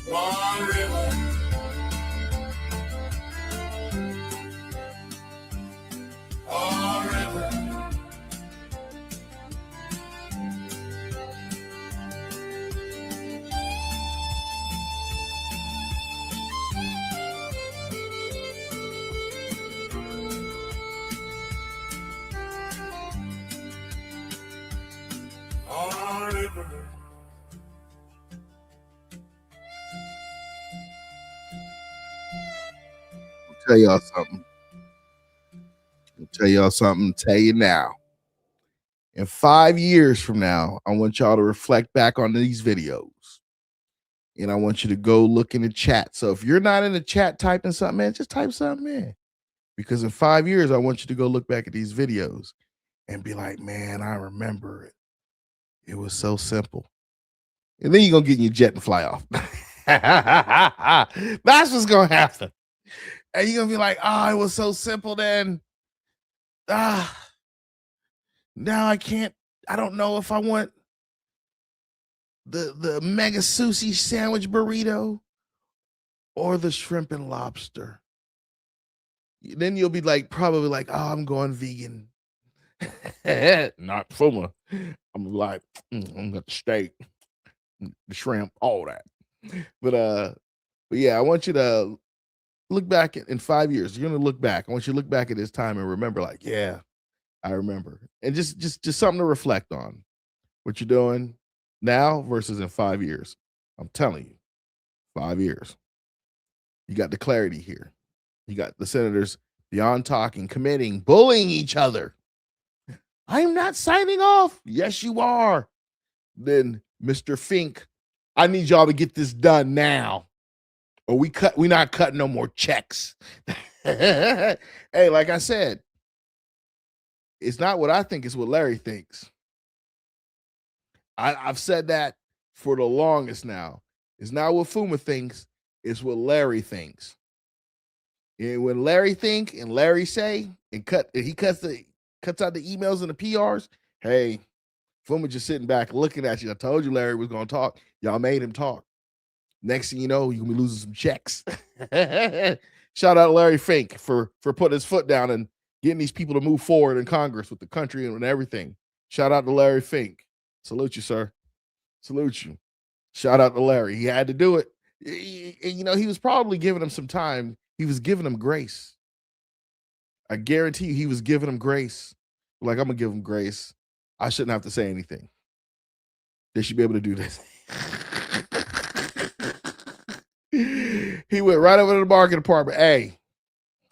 One river. One river. One river. One river. Tell y'all something. Tell you now. In 5 years from now, I want y'all to reflect back on these videos. And I want you to go look in the chat. So if you're not in the chat typing something in, just type something in. Because in 5 years, I want you to go look back at these videos and be like, man, I remember it. It was so simple. And then you're going to get in your jet and fly off. That's what's going to happen. And you're going to be like, oh, it was so simple then. Now I don't know if I want the mega sushi sandwich burrito or the shrimp and lobster. Then you'll be like, probably like, oh, I'm going vegan. Not FUMA. I'm like, I'm got the steak, the shrimp, all that. But yeah, I want you to look back in 5 years. You're gonna look back. I want you to look back at this time and remember, like, yeah, I remember. And just something to reflect on. What you're doing now versus in 5 years. I'm telling you, 5 years. You got the clarity here. You got the senators beyond talking, committing, bullying each other. I'm not signing off. Yes, you are. Then Mr. Fink, I need y'all to get this done now. Or we not cutting no more checks. Hey, like I said, it's not what I think, it's what Larry thinks. I've said that for the longest now. It's not what FUMA thinks, it's what Larry thinks. And when Larry think and Larry say and he cuts out the emails and the PRs, hey, FUMA just sitting back looking at you. I told you Larry was gonna talk. Y'all made him talk. Next thing you know, you're gonna be losing some checks. Shout out to Larry Fink for putting his foot down and getting these people to move forward in Congress with the country and everything. Shout out to Larry Fink. Salute you, sir. Salute you. Shout out to Larry. He had to do it. You know, he was probably giving him some time. He was giving him grace. I guarantee you he was giving him grace. Like, I'm gonna give him grace. I shouldn't have to say anything. They should be able to do this. He went right over to the market department. Hey,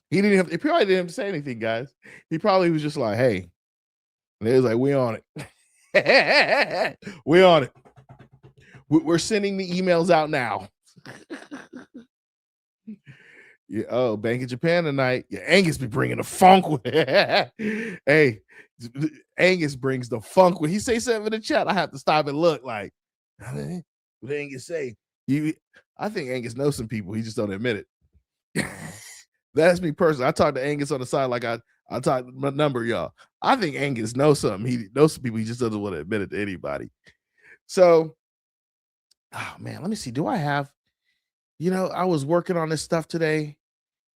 he probably didn't have to say anything, guys. He probably was just like, hey. And they was like, we on it. We on it. We're sending the emails out now. Yeah, oh, Bank of Japan tonight. Yeah, Angus be bringing the funk with it. Hey, Angus brings the funk when he say something in the chat. I have to stop and look like, what Angus say? I think Angus knows some people. He just don't admit it. That's me personally. I talk to Angus on the side like I talk my number, y'all. I think Angus knows something. He knows some people. He just doesn't want to admit it to anybody. So, oh man, let me see. Do I have? You know, I was working on this stuff today,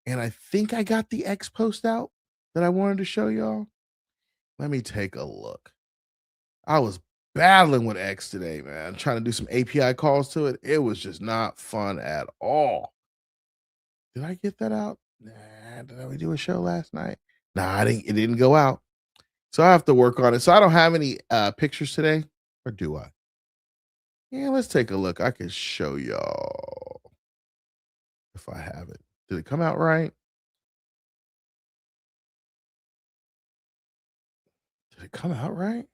and I think I got the X post out that I wanted to show y'all. Let me take a look. I was battling with X today, man. Trying to do some API calls to it. It was just not fun at all. Did I get that out? Nah. Did we do a show last night? Nah, it didn't go out. So I have to work on it. So I don't have any pictures today, or do I? Yeah, let's take a look. I can show y'all if I have it. Did it come out right? Did it come out right?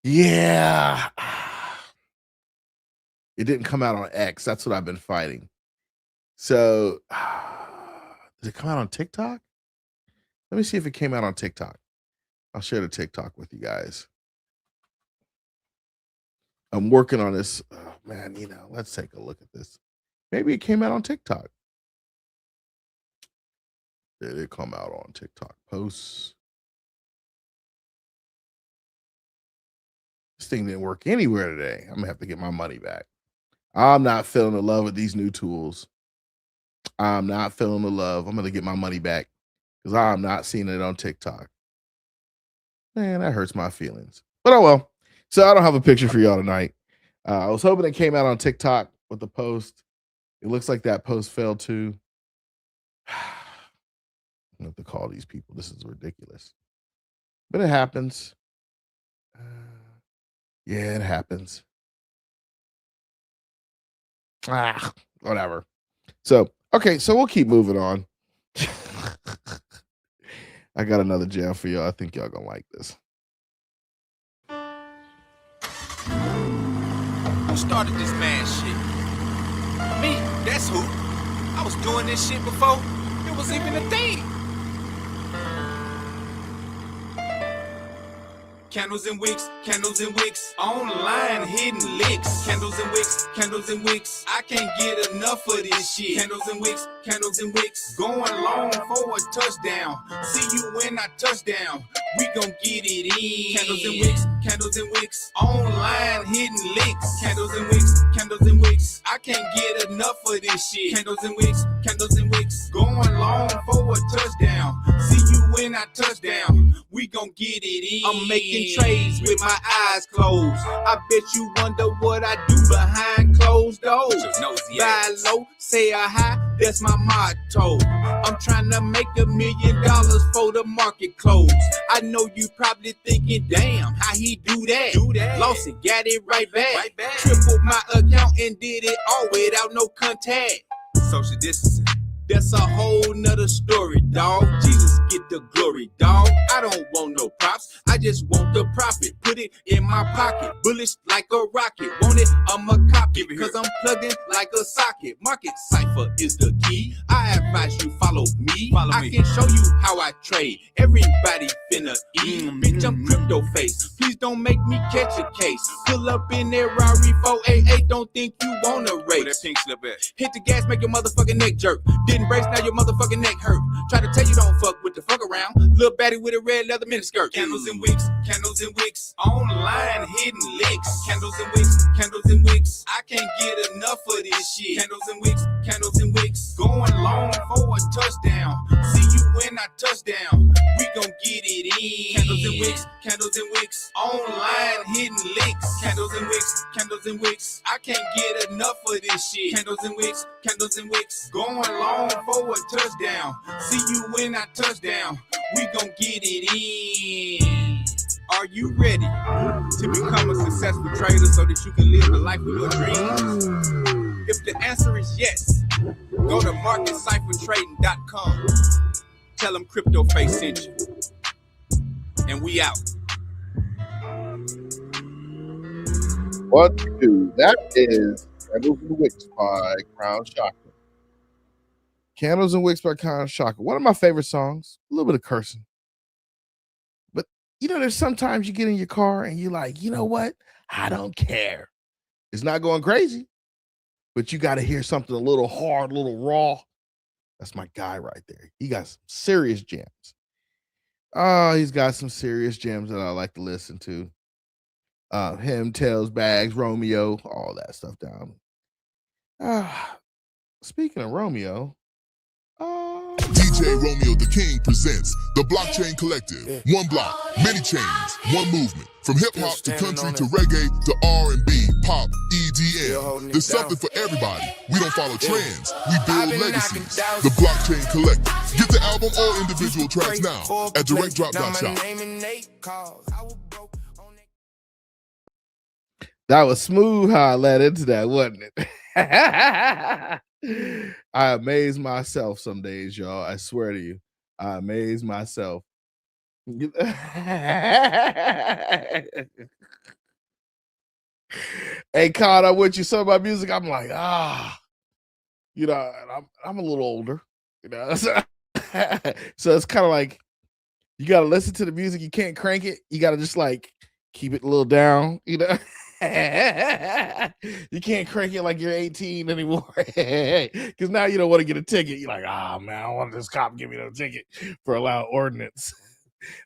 Yeah. It didn't come out on X. That's what I've been fighting. So, did it come out on TikTok? Let me see if it came out on TikTok. I'll share the TikTok with you guys. I'm working on this. Oh, man, let's take a look at this. Maybe it came out on TikTok. Did it come out on TikTok posts? This thing didn't work anywhere today. I'm going to have to get my money back. I'm not feeling the love with these new tools. I'm not feeling the love. I'm going to get my money back because I'm not seeing it on TikTok. Man, that hurts my feelings. But oh well. So I don't have a picture for y'all tonight. I was hoping it came out on TikTok with the post. It looks like that post failed too. I have to call these people. This is ridiculous. But it happens. Yeah, it happens. Whatever. So, okay, so we'll keep moving on. I got another jam for y'all. I think y'all gonna like this. Who started this man shit? Me, that's who. I was doing this shit before it was even a thing. Candles and wicks, online hidden licks. Candles and wicks, I can't get enough of this shit. Candles and wicks, going long for a touchdown. See you when I touch down, we gon' get it in. Candles and wicks, online hidden licks. Candles and wicks, I can't get enough of this shit. Candles and wicks, going long for a touchdown. See you when I touch down, we gon' get it in. I'm making trades with my eyes closed. I bet you wonder what I do behind closed doors. Buy low, say a high, that's my motto. I'm trying to make $1 million for the market close. I know you probably thinking, damn, how he do that? Lost it, got it right back. Tripled my account and did it all without no contact. Social distancing, that's a whole nother story, dawg. Jesus get the glory, dawg. I don't want no props, I just want the profit. Put it in my pocket, bullish like a rocket. Want it, I'ma copy, cause I'm plugged in like a socket. Market cipher is the key, I advise you follow me. I can show you how I trade, everybody finna eat. Bitch, I'm crypto face, please don't make me catch a case. Pull up in that Rari 488, don't think you wanna race. That pink slip at. Hit the gas, make your motherfucking neck jerk. Didn't brace, now your motherfucking neck hurt. Try to tell you don't fuck with the fuck around. Little baddie with a red leather miniskirt. Candles and wicks, online hidden licks. Candles and wicks, I can't get enough of this shit. Candles and wicks, going long for a touchdown. See you when I touch down, we gon' get it in. Candles and wicks, online hidden licks. Candles and wicks, I can't get enough of this shit. Candles and wicks, going long for a touchdown. See you when I touch down, we gon' get it in. Are you ready to become a successful trader so that you can live the life of your dreams? If the answer is yes, go to marketciphertrading.com. Tell them Crypto Face sent you. And we out. What to do? That is Candles and Wicks by Crown Chakra. Candles and Wicks by Crown Chakra. One of my favorite songs. A little bit of cursing. But, there's sometimes you get in your car and you're like, you know what? I don't care. It's not going crazy. But you got to hear something a little hard, a little raw. That's my guy right there. He got some serious gems. Oh, he's got some serious gems that I like to listen to. Him, Tails, Bags, Romeo, all that stuff down. Speaking of Romeo, DJ Romeo the King presents the Blockchain Collective. One block, many chains, one movement. From hip hop to country to reggae to R&B, pop, EDM. There's something for everybody. We don't follow trends, we build legacies. The Blockchain Collective. Get the album or individual tracks now at directdrop.shop. That was smooth how I led into that, wasn't it? I amaze myself some days, y'all. I swear to you. I amaze myself. Hey, Con, I'm with you. Some of my music, I'm like, you know, I'm a little older, you know. So it's kind of like you gotta listen to the music, you can't crank it, you gotta just like keep it a little down, you know. You can't crank it like you're 18 anymore. Because now you don't want to get a ticket. You're like, man, I don't want this cop to give me no ticket for a loud ordinance.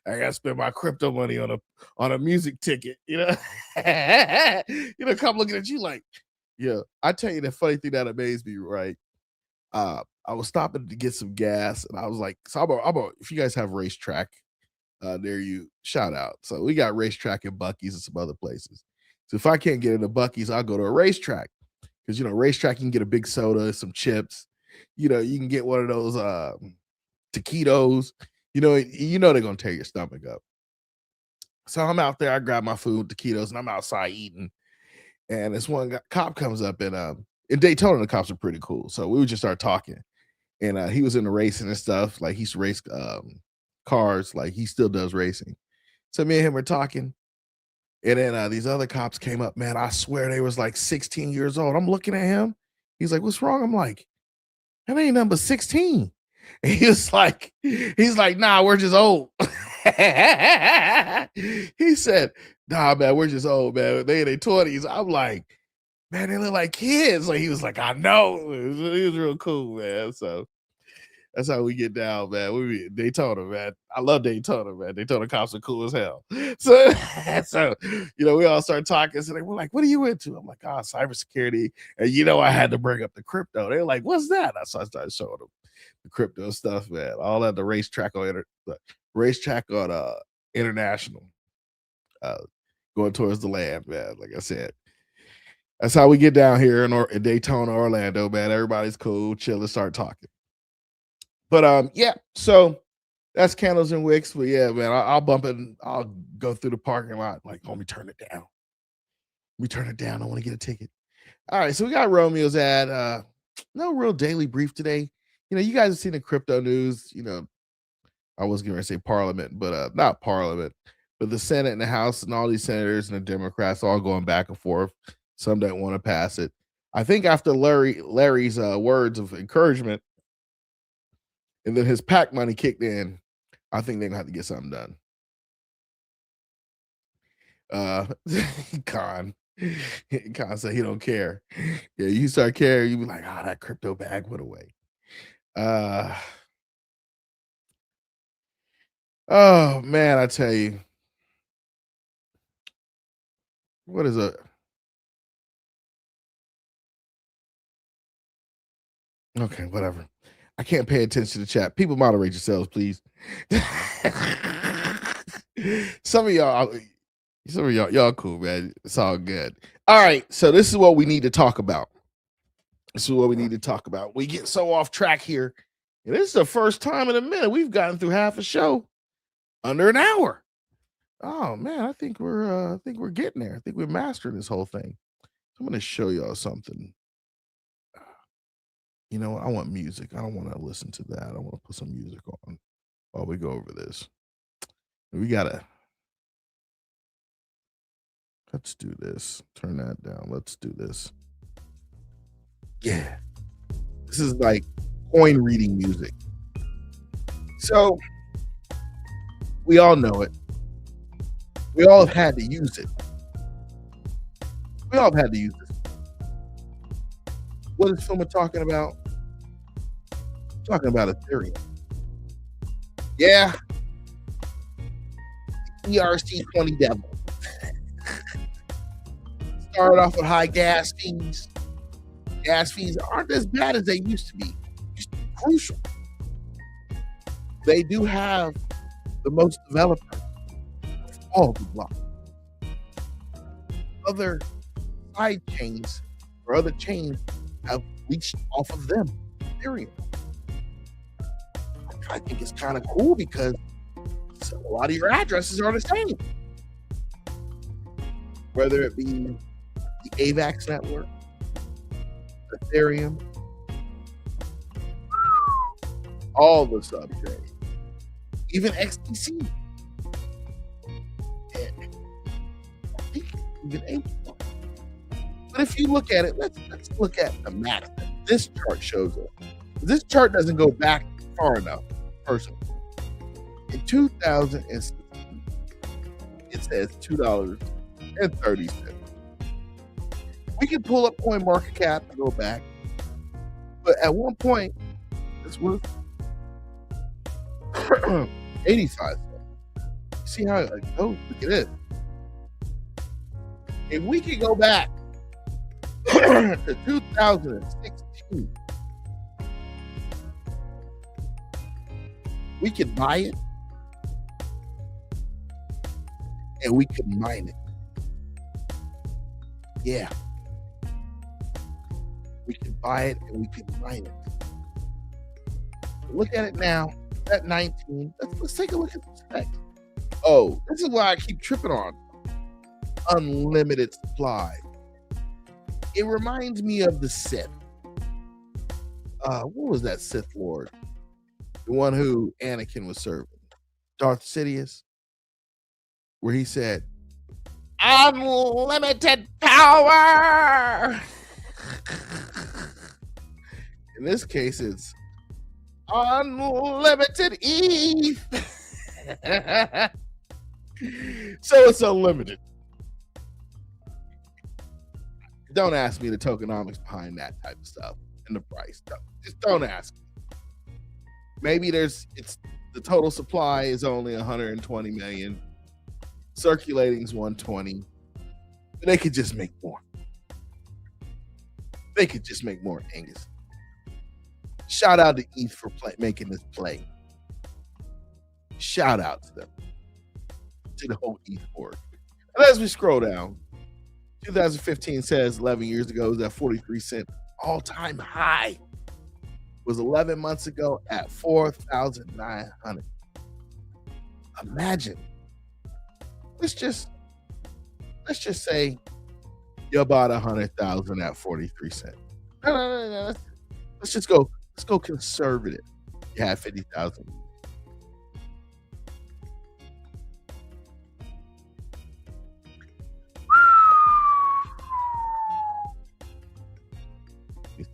I gotta spend my crypto money on a music ticket, you know. You know, come looking at you like, yeah. I tell you the funny thing that amazed me, right? I was stopping to get some gas, and I was like, so if you guys have racetrack near you, shout out. So we got racetrack in Buc-ee's and some other places. So if I can't get into Buc-ee's, I'll go to a racetrack. Because, you know, racetrack, you can get a big soda, some chips. You know, you can get one of those taquitos. You know they're going to tear your stomach up. So I'm out there. I grab my food, taquitos, and I'm outside eating. And this one cop comes up, and in Daytona, the cops are pretty cool. So we would just start talking. And he was into racing and stuff. Like, he used to race cars. Like, he still does racing. So me and him were talking. And then these other cops came up, man. I swear they was like 16 years old. I'm looking at him. He's like, what's wrong? I'm like, that ain't number 16. And he's like, nah, we're just old. He said, nah, man, we're just old, man. They in their 20s. I'm like, man, they look like kids. Like, he was like, I know. He was real cool, man. So that's how we get down, man. We be Daytona, man. I love Daytona, man. Daytona cops are cool as hell. So you know, we all start talking. So they were like, what are you into? I'm like, cybersecurity. And you know, I had to bring up the crypto. They're like, what's that? So I started showing them the crypto stuff, man. All at the racetrack on International. Going towards the land, man. Like I said. That's how we get down here in Daytona, Orlando, man. Everybody's cool, chill, start talking. But yeah, so that's Candles and Wicks. But yeah, man, I'll bump it and I'll go through the parking lot. Like, let me turn it down. I want to get a ticket. All right, so we got Romeo's ad. No real daily brief today. You know, you guys have seen the crypto news. You know, I was going to say Parliament, but not Parliament, but the Senate and the House and all these senators and the Democrats all going back and forth. Some don't want to pass it. I think after Larry's words of encouragement, and then his PAC money kicked in, I think they're gonna have to get something done. Con said he don't care. Yeah, you start caring, you be like, that crypto bag went away. Oh man, I tell you, what is it? Okay, whatever. I can't pay attention to the chat. People, moderate yourselves, please. Some of y'all cool, man. It's all good. All right, so this is what we need to talk about. We get so off track here. And this is the first time in a minute we've gotten through half a show under an hour. Oh man, I think we're getting there. I think we're mastering this whole thing. I'm gonna show y'all something. You know, I want music. I don't want to listen to that. I want to put some music on while we go over this. Let's do this. Turn that down. Let's do this. Yeah. This is like coin reading music. So we all know it. We all have had to use it. What is FUMA talking about? Talking about Ethereum. Yeah. ERC20 devil. Started off with high gas fees. Gas fees aren't as bad as they used to be. It's crucial. They do have the most developers of all the blocks. Other side chains or other chains have leached off of them. Ethereum. I think it's kind of cool because a lot of your addresses are the same. Whether it be the AVAX network, Ethereum, all the subchains, even XTC, and I think even April. But if you look at it, let's look at the max that this chart shows us. This chart doesn't go back far enough, personally. In 2016, it says $2.30. We can pull up CoinMarketCap and go back, but at one point, this was 85 cents. See how it goes? Look at this. If we could go back to 2016, we could buy it and we could mine it. Yeah. We can buy it and we can mine it. Look at it now. At 19. Let's take a look at the specs. Oh, this is why I keep tripping on unlimited supply. It reminds me of the Sith. What was that Sith Lord? The one who Anakin was serving. Darth Sidious. Where he said, unlimited power. In this case, it's unlimited ETH. So it's unlimited. Don't ask me the tokenomics behind that type of stuff and the price. Just don't ask me. Maybe it's the total supply is only 120 million. Circulating is 120. But they could just make more. They could just make more, Angus. Shout out to ETH for making this play. Shout out to them. To the whole ETH board. And as we scroll down, 2015 says 11 years ago was at 43 cent all-time high. Was 11 months ago at 4,900. Imagine. Let's just say you bought 100,000 at 43 cents. No. Let's go conservative. You have 50,000.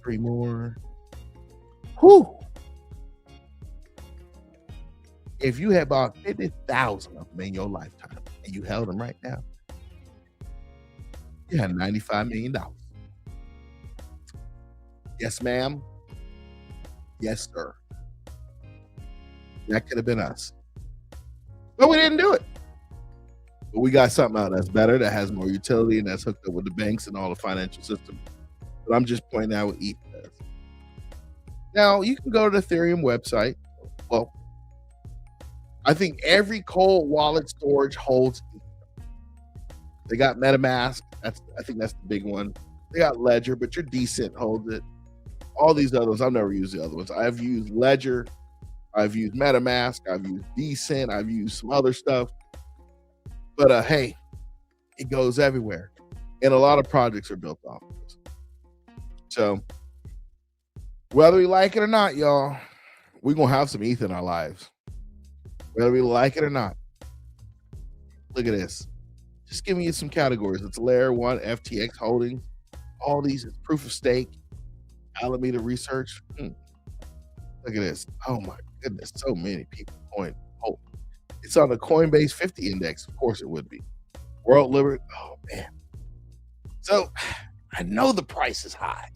Three more. Whew. If you had bought 50,000 of them in your lifetime and you held them right now, you had $95 million. Yes, ma'am. Yes, sir. That could have been us. But we didn't do it. But we got something out that's better, that has more utility, and that's hooked up with the banks and all the financial system. But I'm just pointing out what ETH does. Now, you can go to the Ethereum website. Well, I think every cold wallet storage holds ETH. They got MetaMask. I think that's the big one. They got Ledger, but your Decent holds it. All these others, I've never used the other ones. I've used Ledger. I've used MetaMask. I've used Decent. I've used some other stuff. But hey, it goes everywhere. And a lot of projects are built off of this. So, whether we like it or not, y'all, we're going to have some ETH in our lives. Whether we like it or not. Look at this. Just giving you some categories. It's Layer 1, FTX Holdings. All these is proof of stake. Alameda Research. Look at this. Oh, my goodness. So many people coin. Oh, it's on the Coinbase 50 index. Of course it would be. World Liberty. Oh, man. So, I know the price is high.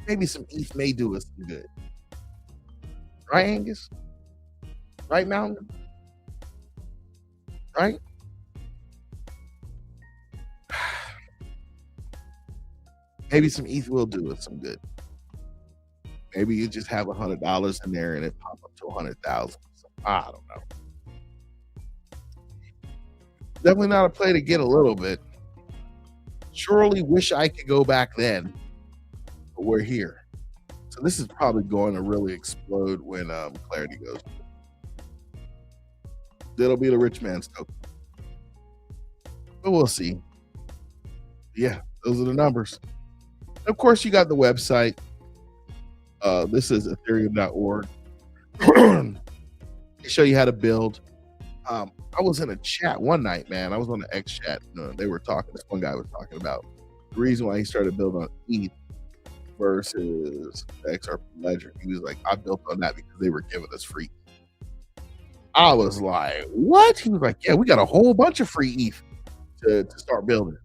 Maybe some ETH may do us some good. Right, Angus? Right, Mountain? Right? Maybe some ETH will do us some good. Maybe you just have $100 in there and it pop up to 100,000. So, I don't know. Definitely not a play to get a little bit. Surely wish I could go back then. But we're here. So this is probably going to really explode when Clarity goes. It'll be the rich man's token. But we'll see. Yeah, those are the numbers. Of course, you got the website. This is ethereum.org. They show you how to build. I was in a chat one night, man. I was on the X chat. They were talking. This one guy was talking about the reason why he started building on ETH versus XRP Ledger. He was like, I built on that because they were giving us free. I was like, what? He was like, yeah, we got a whole bunch of free ETH to start building.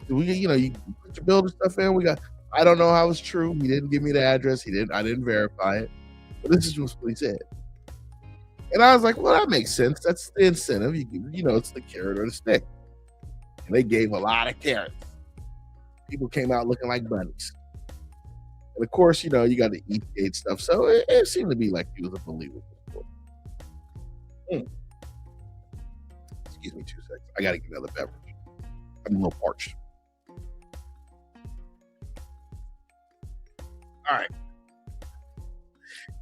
We, you put your builder stuff in. I don't know how it's true. He didn't give me the address. I didn't verify it. But this is just what he said. And I was like, well, that makes sense. That's the incentive. It's the carrot or the stick. And they gave a lot of carrots. People came out looking like bunnies. And of course, you got the ETH stuff. So it seemed to be like he was a believable sport. Excuse me 2 seconds. I got to get another beverage. I'm a little parched. All right.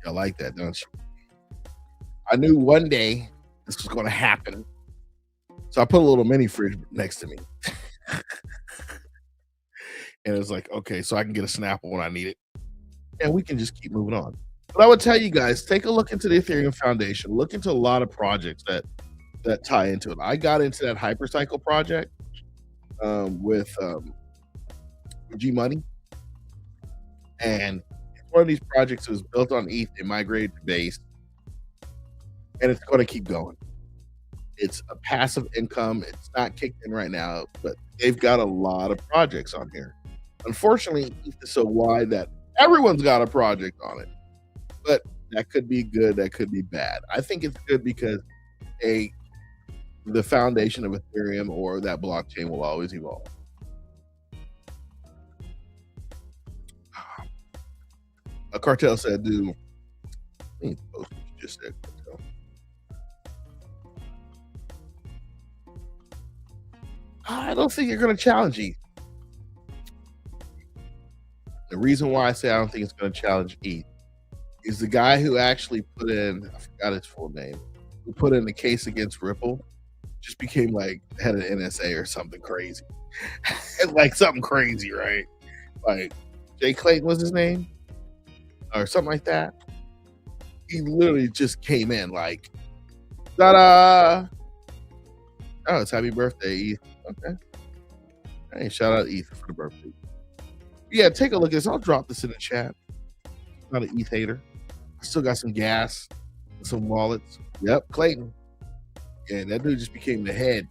Y'all like that, don't you? I knew one day this was going to happen. So I put a little mini fridge next to me. And it's like, okay, so I can get a Snapple when I need it. And we can just keep moving on. But I would tell you guys, take a look into the Ethereum Foundation. Look into a lot of projects that tie into it. I got into that Hypercycle project with G Money. And one of these projects was built on ETH. They migrated to Base. And it's going to keep going. It's a passive income. It's not kicked in right now, but they've got a lot of projects on here. Unfortunately, ETH is so wide that everyone's got a project on it. But that could be good. That could be bad. I think it's good because the foundation of Ethereum or that blockchain will always evolve. A Cartel said, dude, I need to post what you just said, Cartel. I don't think you're going to challenge ETH. The reason why I say I don't think it's going to challenge ETH is the guy who actually put in, I forgot his full name, who put in the case against Ripple, just became like head of the NSA or something crazy. Like something crazy, right? Like Jay Clayton was his name? Or something like that. He literally just came in like, ta-da! Oh, it's happy birthday, ETH. Okay. Hey, shout out ETH for the birthday. Yeah, take a look at this. I'll drop this in the chat. I'm not an ETH hater. I still got some gas, some wallets. Yep, Clayton. Yeah, that dude just became the head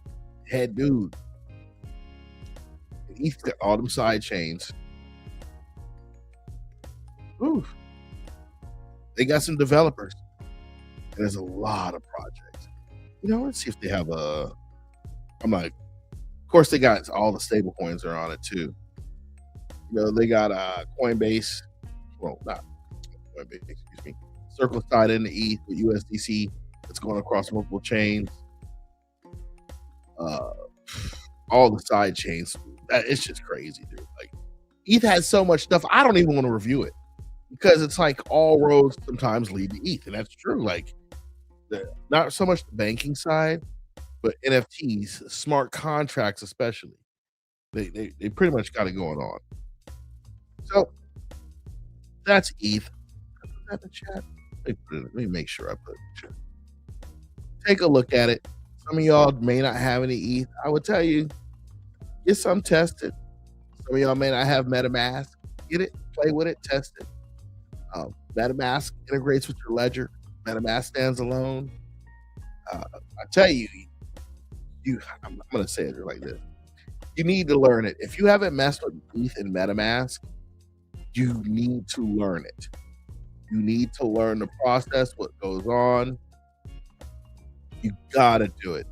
dude. And ETH's got all them side chains. Ooh. They got some developers. And there's a lot of projects. Let's see if they have of course they got all the stable coins are on it too. They got Coinbase. Well, not Coinbase, excuse me. Circle side into ETH with USDC. It's going across multiple chains. All the side chains. It's just crazy, dude. Like ETH has so much stuff. I don't even want to review it. Because it's like all roads sometimes lead to ETH, and that's true. Like, not so much the banking side, but NFTs, smart contracts, especially. They pretty much got it going on. So that's ETH. Put that in the chat. Let me make sure I put it in the chat. Take a look at it. Some of y'all may not have any ETH. I would tell you, get some tested. Some of y'all may not have MetaMask. Get it, play with it, test it. MetaMask integrates with your ledger. MetaMask stands alone. I tell you, I'm going to say it like this. You need to learn it. If you haven't messed with ETH and MetaMask, you need to learn it. You need to learn the process, what goes on. You got to do it.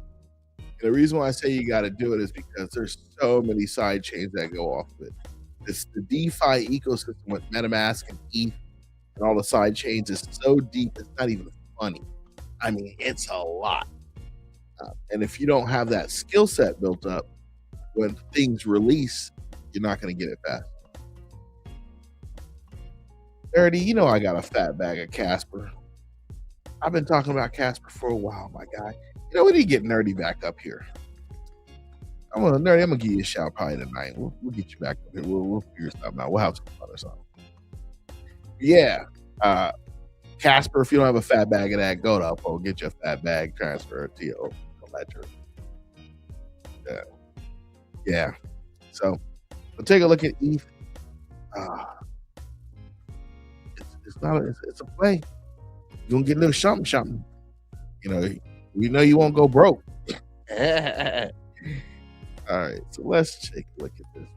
And the reason why I say you got to do it is because there's so many side chains that go off of it. It's the DeFi ecosystem with MetaMask and ETH and all the side chains is so deep, it's not even funny. I mean, it's a lot. And if you don't have that skill set built up, when things release, you're not going to get it fast. Nerdy, I got a fat bag of Casper. I've been talking about Casper for a while, my guy. We need to get Nerdy back up here. I'm gonna give you a shout probably tonight. We'll get you back up here. We'll figure something out. We'll have some fun or something. Yeah. Casper, if you don't have a fat bag of that, go to Uphold, get your fat bag, transfer it to your ledger. Yeah. So we'll take a look at ETH. It's a play. You're gonna get a little something. We know you won't go broke. All right, so let's take a look at this.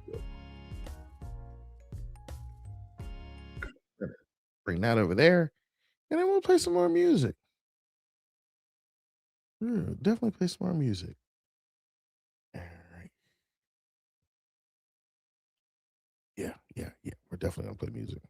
Bring that over there, and then we'll play some more music. Definitely play some more music. All right. Yeah. We're definitely gonna play music.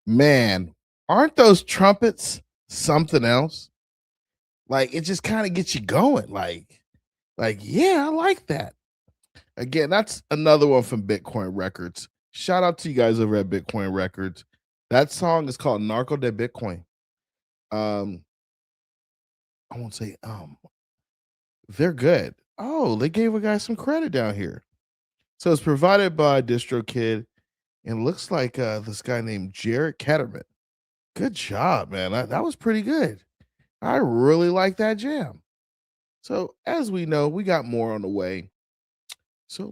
Man, aren't those trumpets something else? Like it just kind of gets you going. Yeah, I like that. Again, that's another one from Bitcoin Records. Shout out to you guys over at Bitcoin Records. That song is called Narco de Bitcoin. I won't say they're good. Oh, they gave a guy some credit down here. So it's provided by DistroKid, and looks like this guy named Jared Ketterman. Good job, man. That was pretty good. I really like that jam. So as we know, we got more on the way. So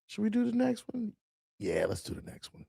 should we do the next one? Yeah, let's do the next one.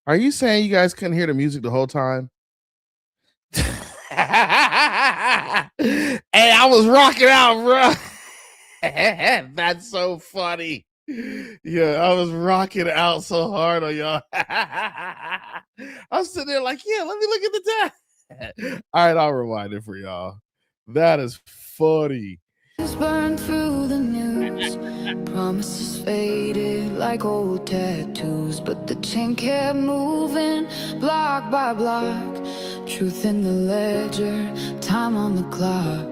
Are you saying you guys couldn't hear the music the whole time? Hey, I was rocking out, bro. That's so funny. Yeah, I was rocking out so hard on y'all. I was sitting there like, yeah, let me look at the time. All right, I'll rewind it for y'all. That is funny. Burned through the news, promises faded like old tattoos, but the chain kept moving, block by block. Truth in the ledger, time on the clock.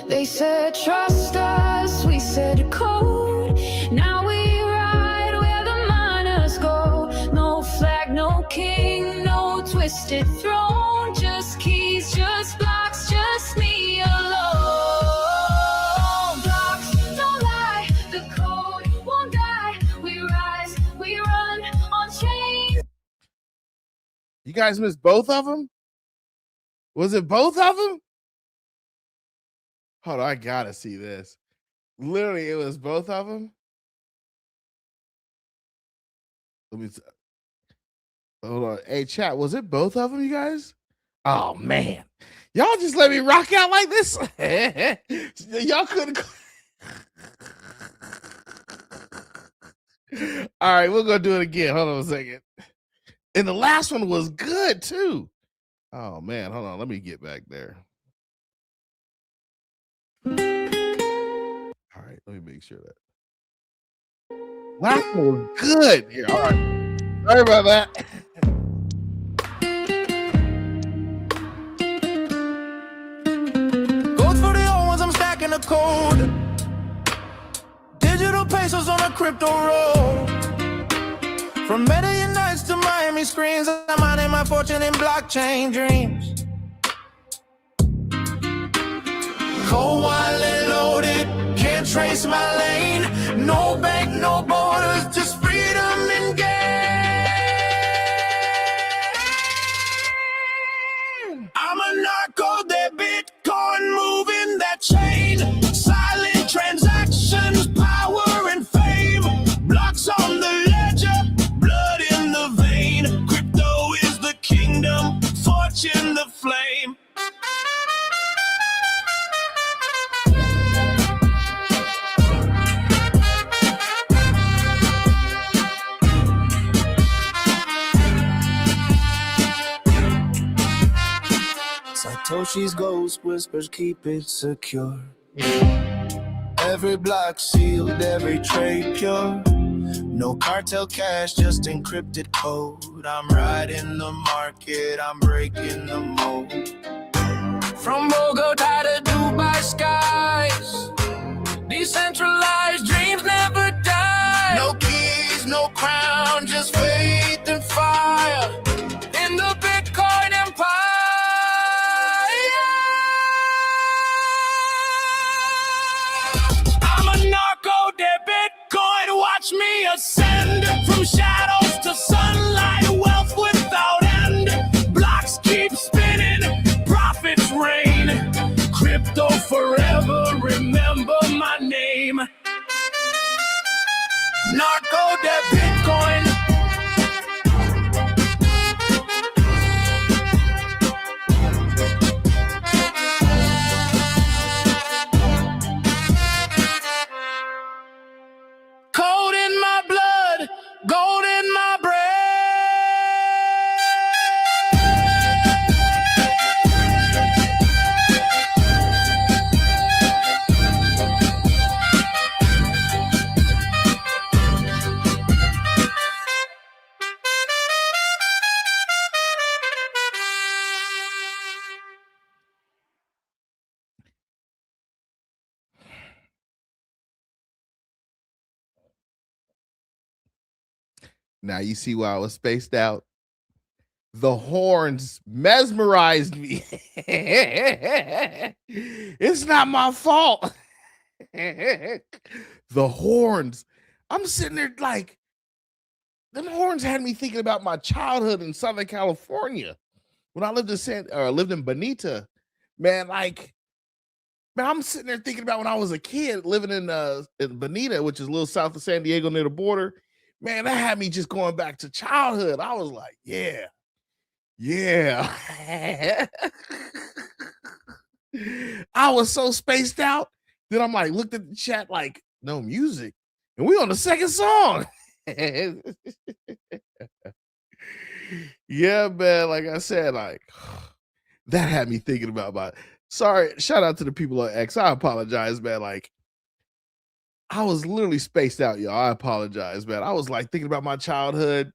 They said trust us, we said code. Now we ride where the miners go. No flag, no king, no twisted throne. Just keys, just blocks, just me alone. You guys missed both of them? Was it both of them? Hold on, I gotta see this. Literally, it was both of them. Let me hold on. Hey, chat, was it both of them, you guys? Oh man, y'all just let me rock out like this. Y'all couldn't. All right, we're gonna do it again. Hold on a second. And the last one was good too. Oh man, hold on. Let me get back there. All right, let me make sure that last one was good. Here, all right. Sorry about that. Gold for the old ones, I'm stacking the code. Digital pesos on a crypto roll. From Medellin nights to Miami screens, I'm mining my fortune in blockchain dreams. Cold wallet loaded, can't trace my lane. No bank, no borders, just freedom and gain. I'm a narco, that Bitcoin moving that chain. Silent transactions, power and fame. Blocks on the ledger, blood in the vein. Crypto is the kingdom, fortune the flame. Satoshi's ghost whispers keep it secure. Every block sealed, every trade pure. No cartel cash, just encrypted code. I'm riding the market, I'm breaking the mold. From Bogota to Dubai skies, decentralized dreams never die. No keys, no crown, just faith and fire in the Bitcoin empire. I'm a narco, that Bitcoin, watch me ascend from shadows to sunlight, wealth without end. Blocks keep spinning, profits reign. Crypto forever, remember my name. Narco, that Bitcoin. Cold in my blood, gold in my breath. Now you see why I was spaced out. The horns mesmerized me. It's not my fault. The horns. I'm sitting there like, them horns had me thinking about my childhood in Southern California when I lived in Bonita. Man, like, man, I'm sitting there thinking about when I was a kid living in Bonita, which is a little south of San Diego near the border. Man, that had me just going back to childhood. I was like, yeah. I was so spaced out that I'm like, looked at the chat like, no music. And we on the second song. Yeah, man. Like I said, like that had me thinking about sorry, shout out to the people on X. I apologize, man. Like I was literally spaced out, y'all. I apologize, man. I was like thinking about my childhood.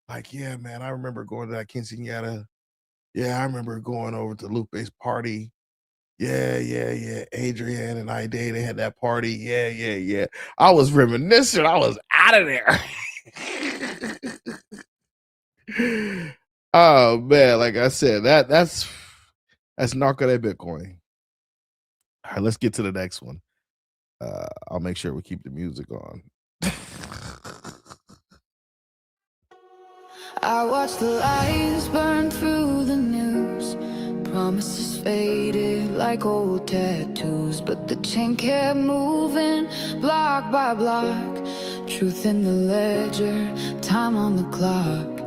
Like, yeah, man, I remember going to that quinceañera. Yeah, I remember going over to Lupe's party. Yeah. Adrian and I they had that party. Yeah. I was reminiscent. I was out of there. Oh man, like I said, that's narco that Bitcoin. All right, let's get to the next one. I'll make sure we keep the music on. I watch the lights burn through the news. Promises faded like old tattoos, but the chain kept moving block by block. Truth in the ledger, time on the clock.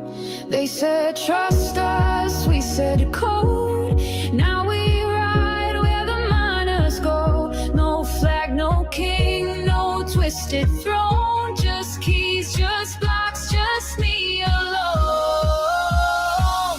They said trust us, we said code. Now we ride where the miners go. No flag, no king, no twisted throne. Just keys, just blocks, just me alone.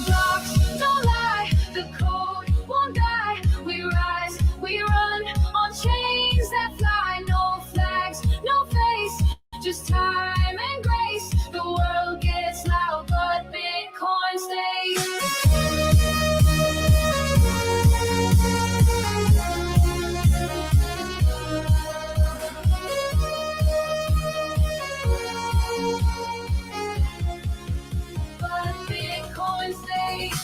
Blocks don't lie, the code won't die. We rise, we run on chains that fly. No flags, no face, just time and grace. The world gets loud, but Bitcoin stays. But Bitcoin stays.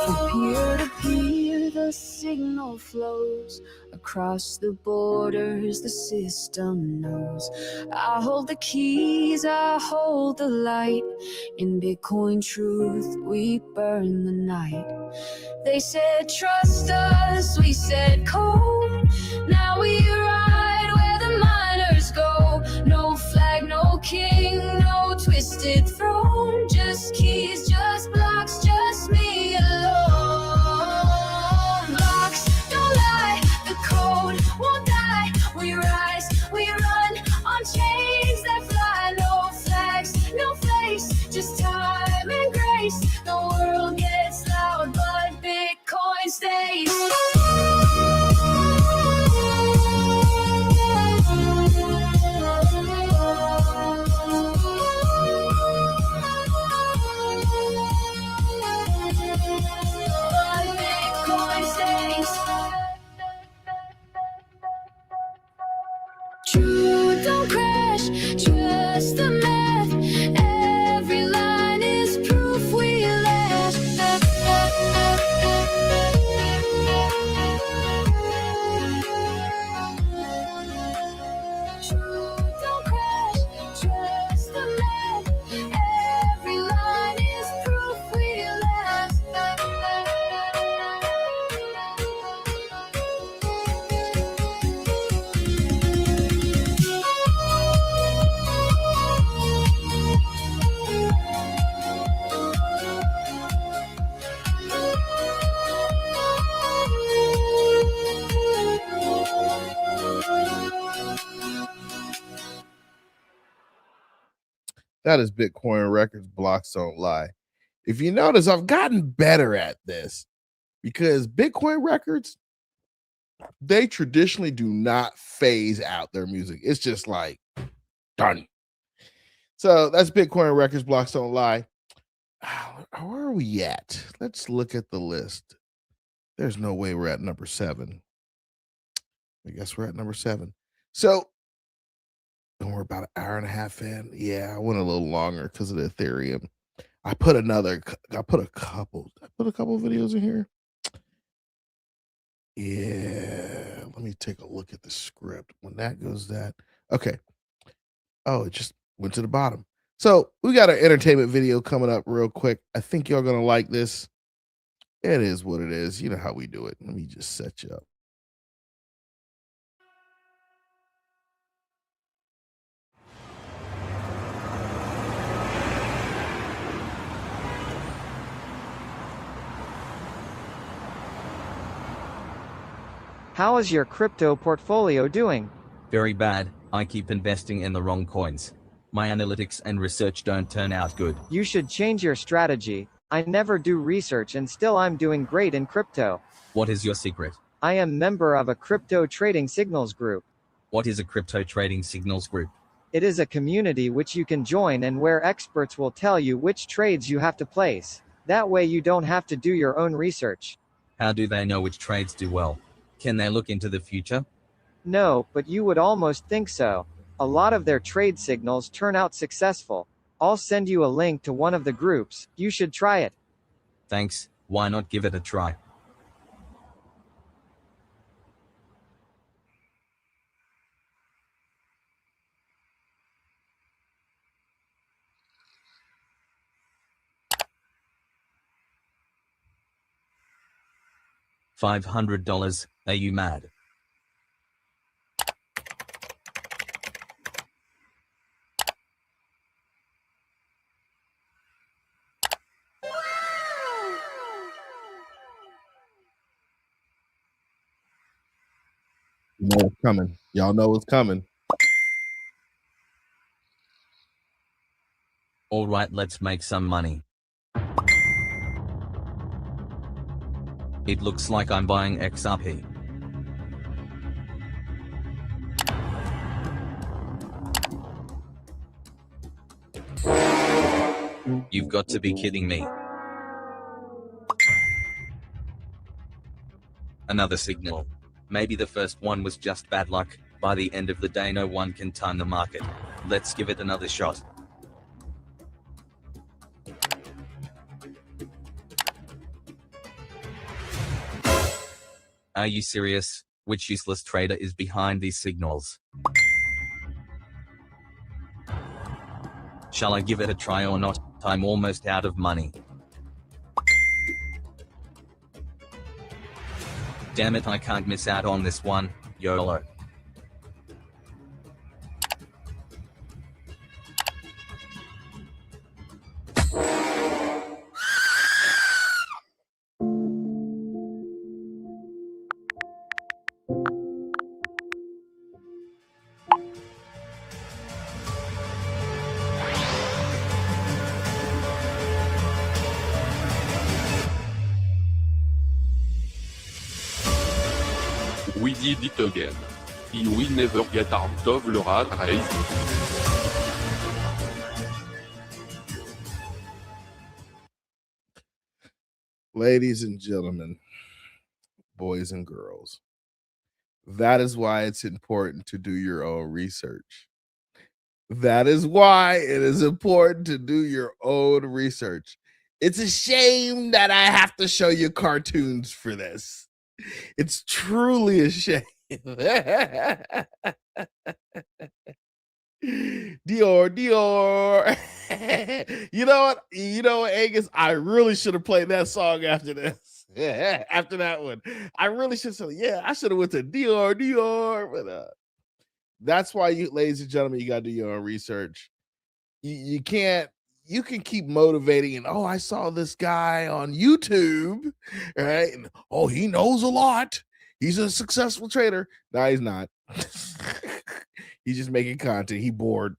From peer to peer, the signal flows across the borders, the system knows. I hold the keys, I hold the light. In Bitcoin truth, we burn the night. They said trust us, we said code. Now we ride where the miners go. No flag, no king, no twisted throne. Just keys, just blocks, just me alone. Blocks don't lie, the code won't die. We rise, we run on chains that fly. No flags, no face, just time and grace. The world gets loud, but Bitcoin stays. But Bitcoin stays. Truth don't crash, trust the math. Every line is proof we last. Truth don't crash, trust the math. Every line is proof we last. That is Bitcoin Records, Blocks Don't Lie. If you notice, I've gotten better at this because Bitcoin Records, they traditionally do not phase out their music. It's just like done. So that's Bitcoin Records, Blocks Don't Lie. Where are we at? Let's look at the list. There's no way we're at number 7. I guess we're at number 7. So And we're about an hour and a half in. Yeah, I went a little longer because of the Ethereum. I put a couple videos in here. Yeah, let me take a look at the script. When that goes that. Okay. Oh, it just went to the bottom. So we got an entertainment video coming up real quick. I think y'all gonna like this. It is what it is. You know how we do it. Let me just set you up. How is your crypto portfolio doing? Very bad. I keep investing in the wrong coins. My analytics and research don't turn out good. You should change your strategy. I never do research and still I'm doing great in crypto. What is your secret? I am member of a crypto trading signals group. What is a crypto trading signals group? It is a community which you can join and where experts will tell you which trades you have to place. That way you don't have to do your own research. How do they know which trades do well? Can they look into the future? No, but you would almost think so. A lot of their trade signals turn out successful. I'll send you a link to one of the groups. You should try it. Thanks. Why not give it a try? $500. Are you mad? You know what's coming. Y'all know what's coming. All right, let's make some money. It looks like I'm buying XRP. You've got to be kidding me. Another signal. Maybe the first one was just bad luck. By the end of the day, no one can time the market. Let's give it another shot. Are you serious? Which useless trader is behind these signals? Shall I give it a try or not? I'm almost out of money. Damn it, I can't miss out on this one. YOLO. We did it again. In we never get out of the rat race. Ladies and gentlemen, boys and girls, that is why it's important to do your own research. That is why it is important to do your own research. It's a shame that I have to show you cartoons for this. It's truly a shame. Dior. You know what? Angus, I really should have played that song after this. After that one. I really should have said, I should have went to Dior. But that's why you, ladies and gentlemen, you gotta do your own research. You can keep motivating and I saw this guy on YouTube, right? And he knows a lot. He's a successful trader. No, he's not. He's just making content. He bored.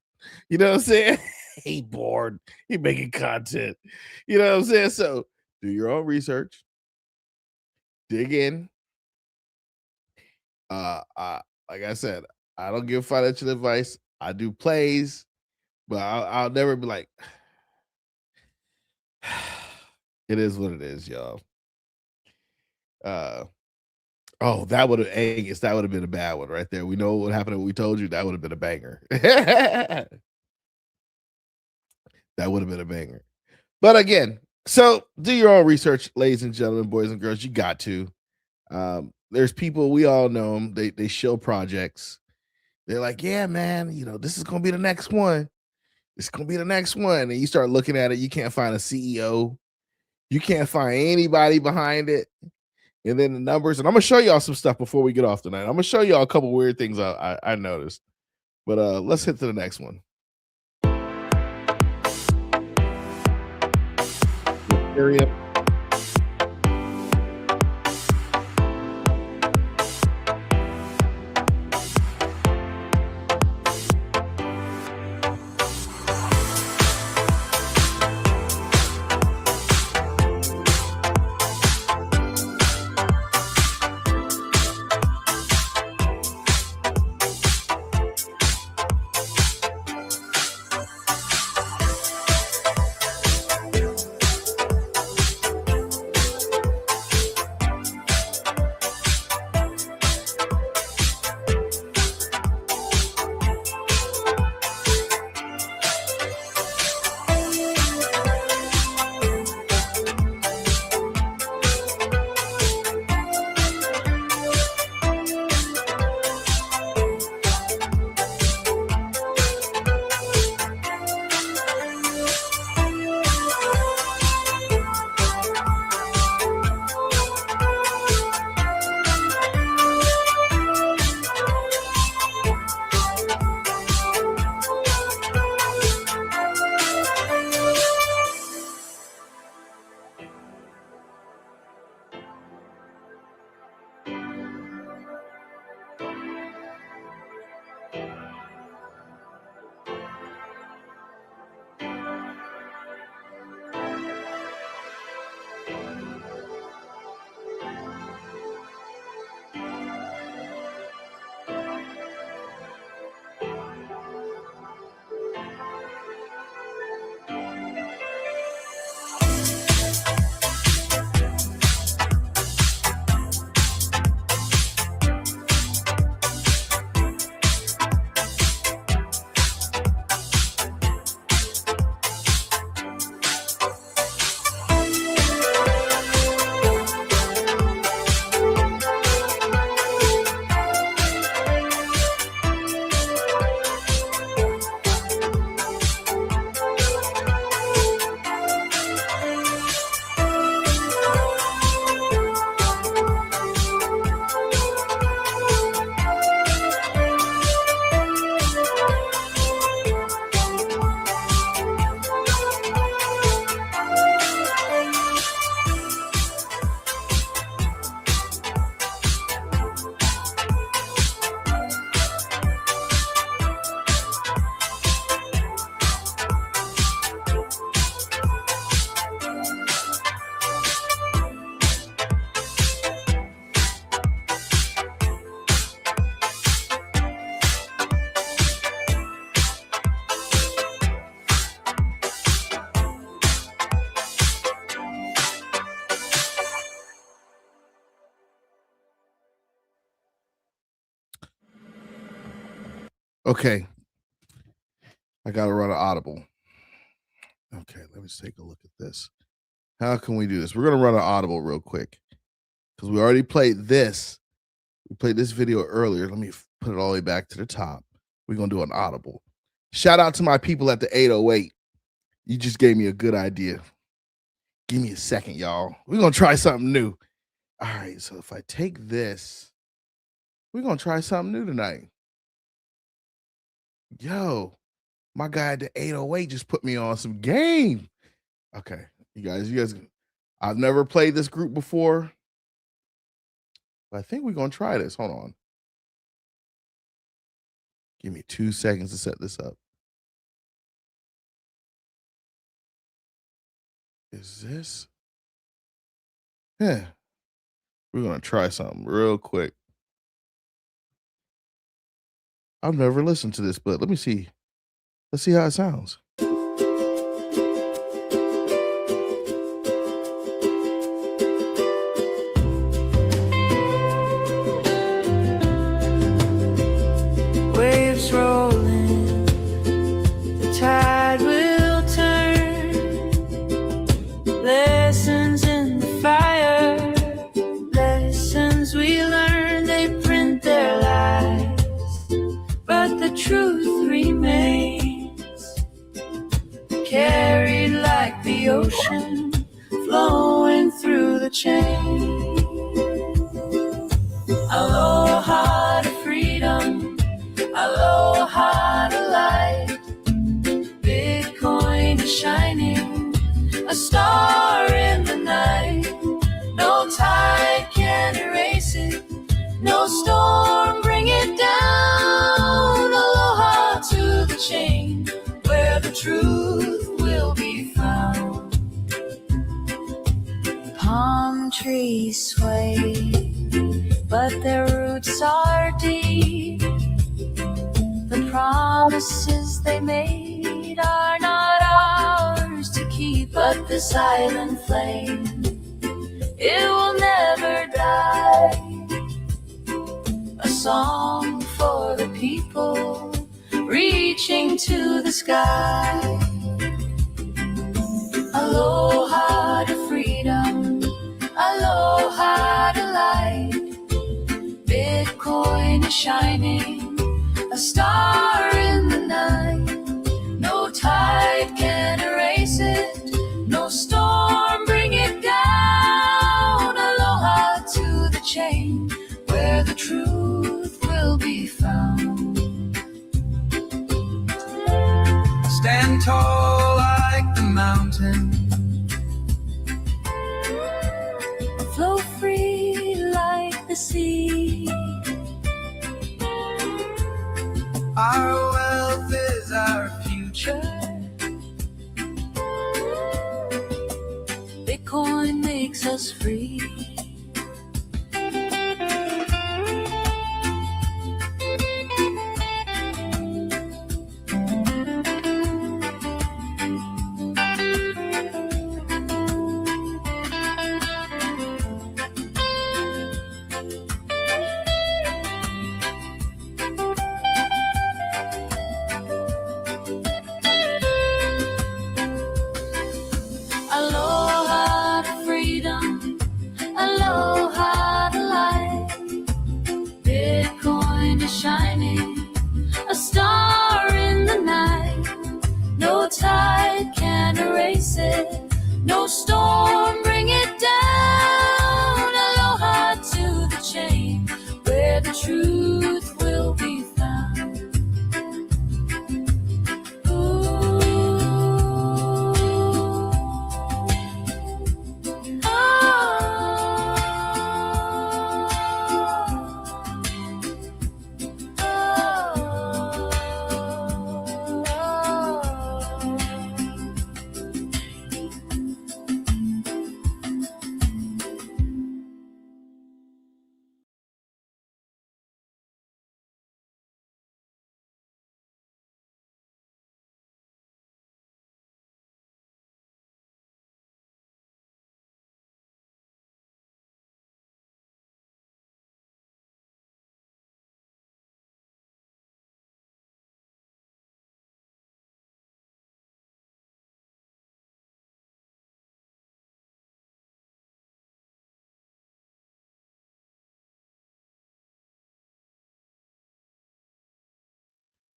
You know what I'm saying? He bored. He making content. You know what I'm saying? So do your own research. Dig in. Like I said, I don't give financial advice. I do plays, but I'll never be like, it is what it is, y'all. Oh, that would have Angus. That would have been a bad one right there. We know what happened. When we told you that would have been a banger. That would have been a banger. But again, so do your own research, ladies and gentlemen, boys and girls. You got to. There's people, we all know them. They show projects. They're like, yeah, man, you know, this is gonna be the next one. It's gonna be the next one. And you start looking at it, you can't find a CEO, you can't find anybody behind it. And then the numbers, and I'm gonna show y'all some stuff before we get off tonight. I'm gonna show y'all a couple weird things I noticed. But let's hit to the next one. Ethereum. Okay. I got to run an audible. Okay, let me take a look at this. How can we do this? We're going to run an audible real quick because we already played this. We played this video earlier. Let me put it all the way back to the top. We're going to do an audible. Shout out to my people at the 808. You just gave me a good idea. Give me a second, y'all. We're going to try something new. All right, so if I take this, we're going to try something new tonight. Yo, my guy at the 808 just put me on some game. Okay, you guys, I've never played this group before, but I think we're going to try this. Hold on. Give me 2 seconds to set this up. Is this? Yeah. We're going to try something real quick. I've never listened to this, but let me see. Let's see how it sounds. Aloha to freedom, aloha to light. Bitcoin is shining, a star in the night. No tide can erase it, no storm bring it down. Aloha to the chain, where the truth will be found. Palm trees sway, but their roots are deep. The promises they made are not ours to keep. But this island flame, it will never die. A song for the people, reaching to the sky. Aloha to freedom, aloha to light. Bitcoin is shining, a star in the night. No tide can erase it, no storm bring it down. Aloha to the chain, where the truth will be found. Stand tall like the mountain, flow free like the sea. Our wealth is our future. Bitcoin makes us free. Aloha to freedom, aloha to light. Bitcoin is shining, a star in the night. No tide can erase it, no storm bring it down. Aloha to the chain, where the truth will be found.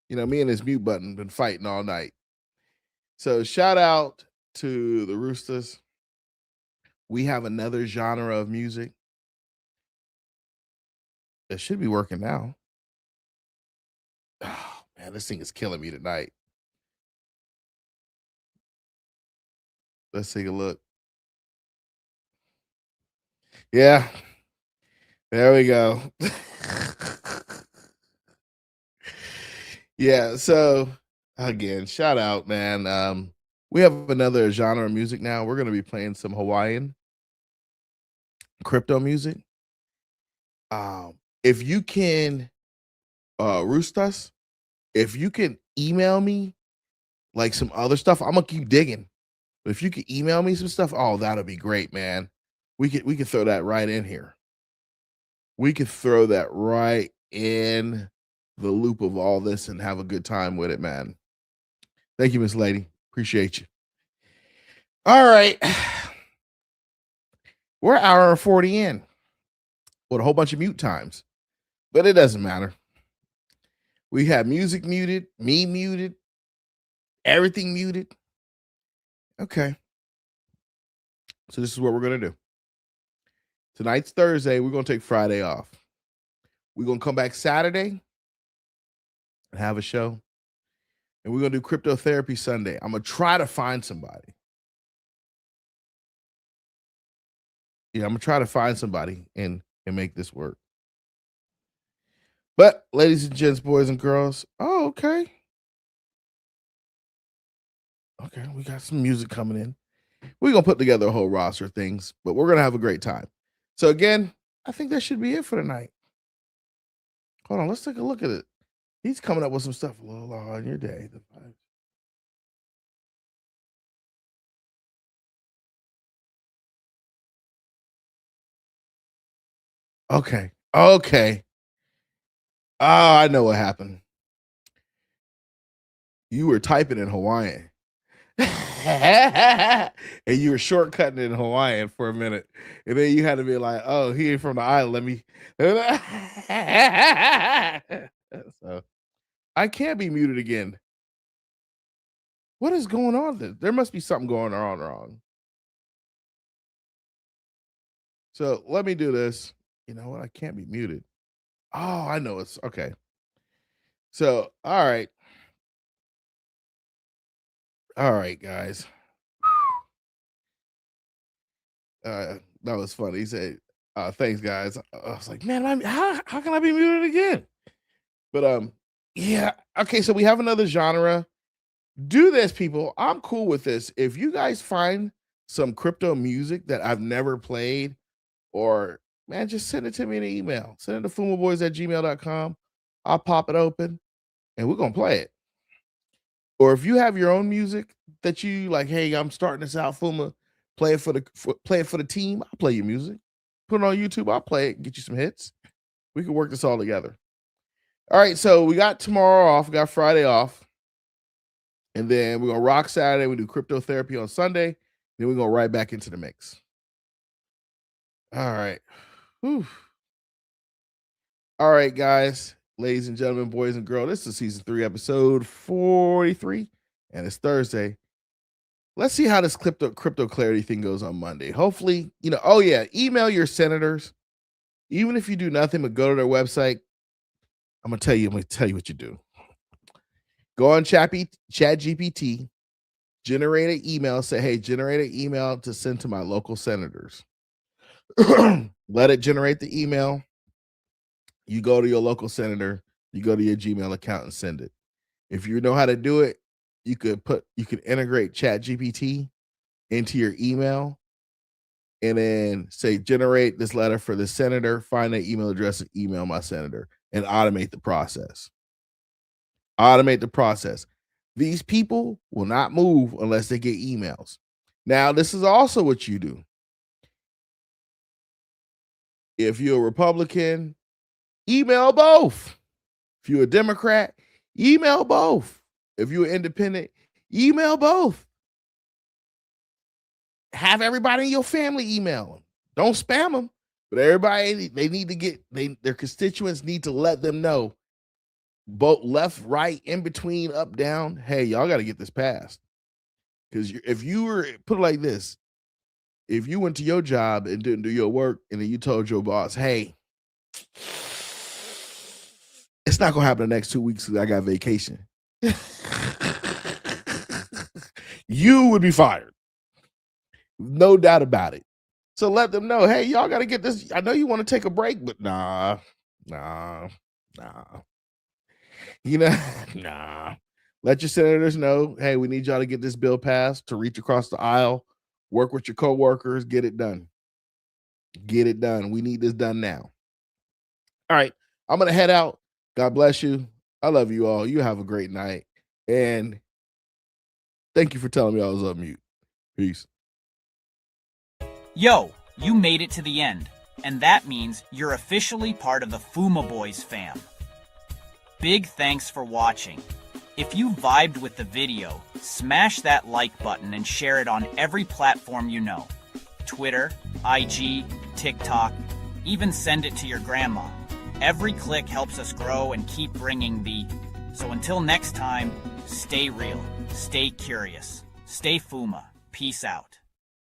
You know, me and this mute button been fighting all night. So shout out to the Roosters. We have another genre of music. It should be working now. Oh, man, this thing is killing me tonight. Let's take a look. Yeah. There we go. Yeah, so again, shout out, man. We have another genre of music now. We're going to be playing some Hawaiian crypto music. If you can Roostas, if you can email me like some other stuff, I'm gonna keep digging. But if you could email me some stuff, oh, that'll be great, man. We could throw that right in here. We could throw that right in the loop of all this and have a good time with it, man. Thank you, Miss Lady. Appreciate you. All right. We're an hour and 40 in with a whole bunch of mute times, but it doesn't matter. We have music muted, me muted, everything muted. Okay. So this is what we're going to do. Tonight's Thursday. We're going to take Friday off. We're going to come back Saturday and have a show. And we're going to do Crypto Therapy Sunday. I'm going to try to find somebody. Yeah, I'm going to try to find somebody and make this work. But, ladies and gents, boys and girls, oh, okay. Okay, we got some music coming in. We're going to put together a whole roster of things, but we're going to have a great time. So, again, I think that should be it for tonight. Hold on, let's take a look at it. He's coming up with some stuff a little on your day. Okay. Okay. Oh, I know what happened. You were typing in Hawaiian. And you were shortcutting in Hawaiian for a minute. And then you had to be like, oh, he ain't from the island. Let me. So I can't be muted again. What is going on? There must be something going on wrong. So let me do this. You know what? I can't be muted. Oh, I know it's okay. So, all right. All right, guys. That was funny. He said, thanks, guys. I was like, man, how can I be muted again? But yeah, okay, so we have another genre. Do this, people. I'm cool with this. If you guys find some crypto music that I've never played, or man, just send it to me in an email. Send it to fumaboyz@gmail.com. I'll pop it open and we're gonna play it. Or if you have your own music that you like, hey, I'm starting this out, Fuma, play it for the team. I'll play your music. Put it on YouTube. I'll play it, get you some hits. We can work this all together. All right, so we got tomorrow off, we got Friday off. And then we're gonna rock Saturday. We do crypto therapy on Sunday. Then we're gonna right back into the mix. All right. Whew. All right, guys, ladies and gentlemen, boys and girls. This is season 3, episode 43, and it's Thursday. Let's see how this crypto clarity thing goes on Monday. Hopefully, oh yeah, email your senators. Even if you do nothing but go to their website, I'm gonna tell you what you do. Go on ChatGPT, generate an email, say, hey, generate an email to send to my local senators. Let it generate the email. You go to your local senator, you go to your Gmail account and send it. If you know how to do it, you could integrate ChatGPT into your email and then say, generate this letter for the senator, find their email address and email my senator, and automate the process. Automate the process. These people will not move unless they get emails. Now, this is also what you do. If you're a Republican, email both. If you're a Democrat, email both. If you're independent, email both. Have everybody in your family email them. Don't spam them, but everybody, they need to get, their constituents need to let them know, both left, right, in between, up, down. Hey, y'all got to get this passed. Because if you were, put it like this, if you went to your job and didn't do your work and then you told your boss, hey, it's not going to happen the next 2 weeks because I got vacation. You would be fired. No doubt about it. So let them know, hey, y'all got to get this. I know you want to take a break, but nah. Nah. Let your senators know, hey, we need y'all to get this bill passed to reach across the aisle. Work with your coworkers. Get it done. Get it done. We need this done now. All right. I'm going to head out. God bless you. I love you all. You have a great night. And thank you for telling me I was on mute. Peace. Yo, you made it to the end. And that means you're officially part of the FUMA Boy'Z fam. Big thanks for watching. If you vibed with the video, smash that like button and share it on every platform you know. Twitter, IG, TikTok, even send it to your grandma. Every click helps us grow and keep bringing the... So until next time, stay real, stay curious, stay FUMA. Peace out.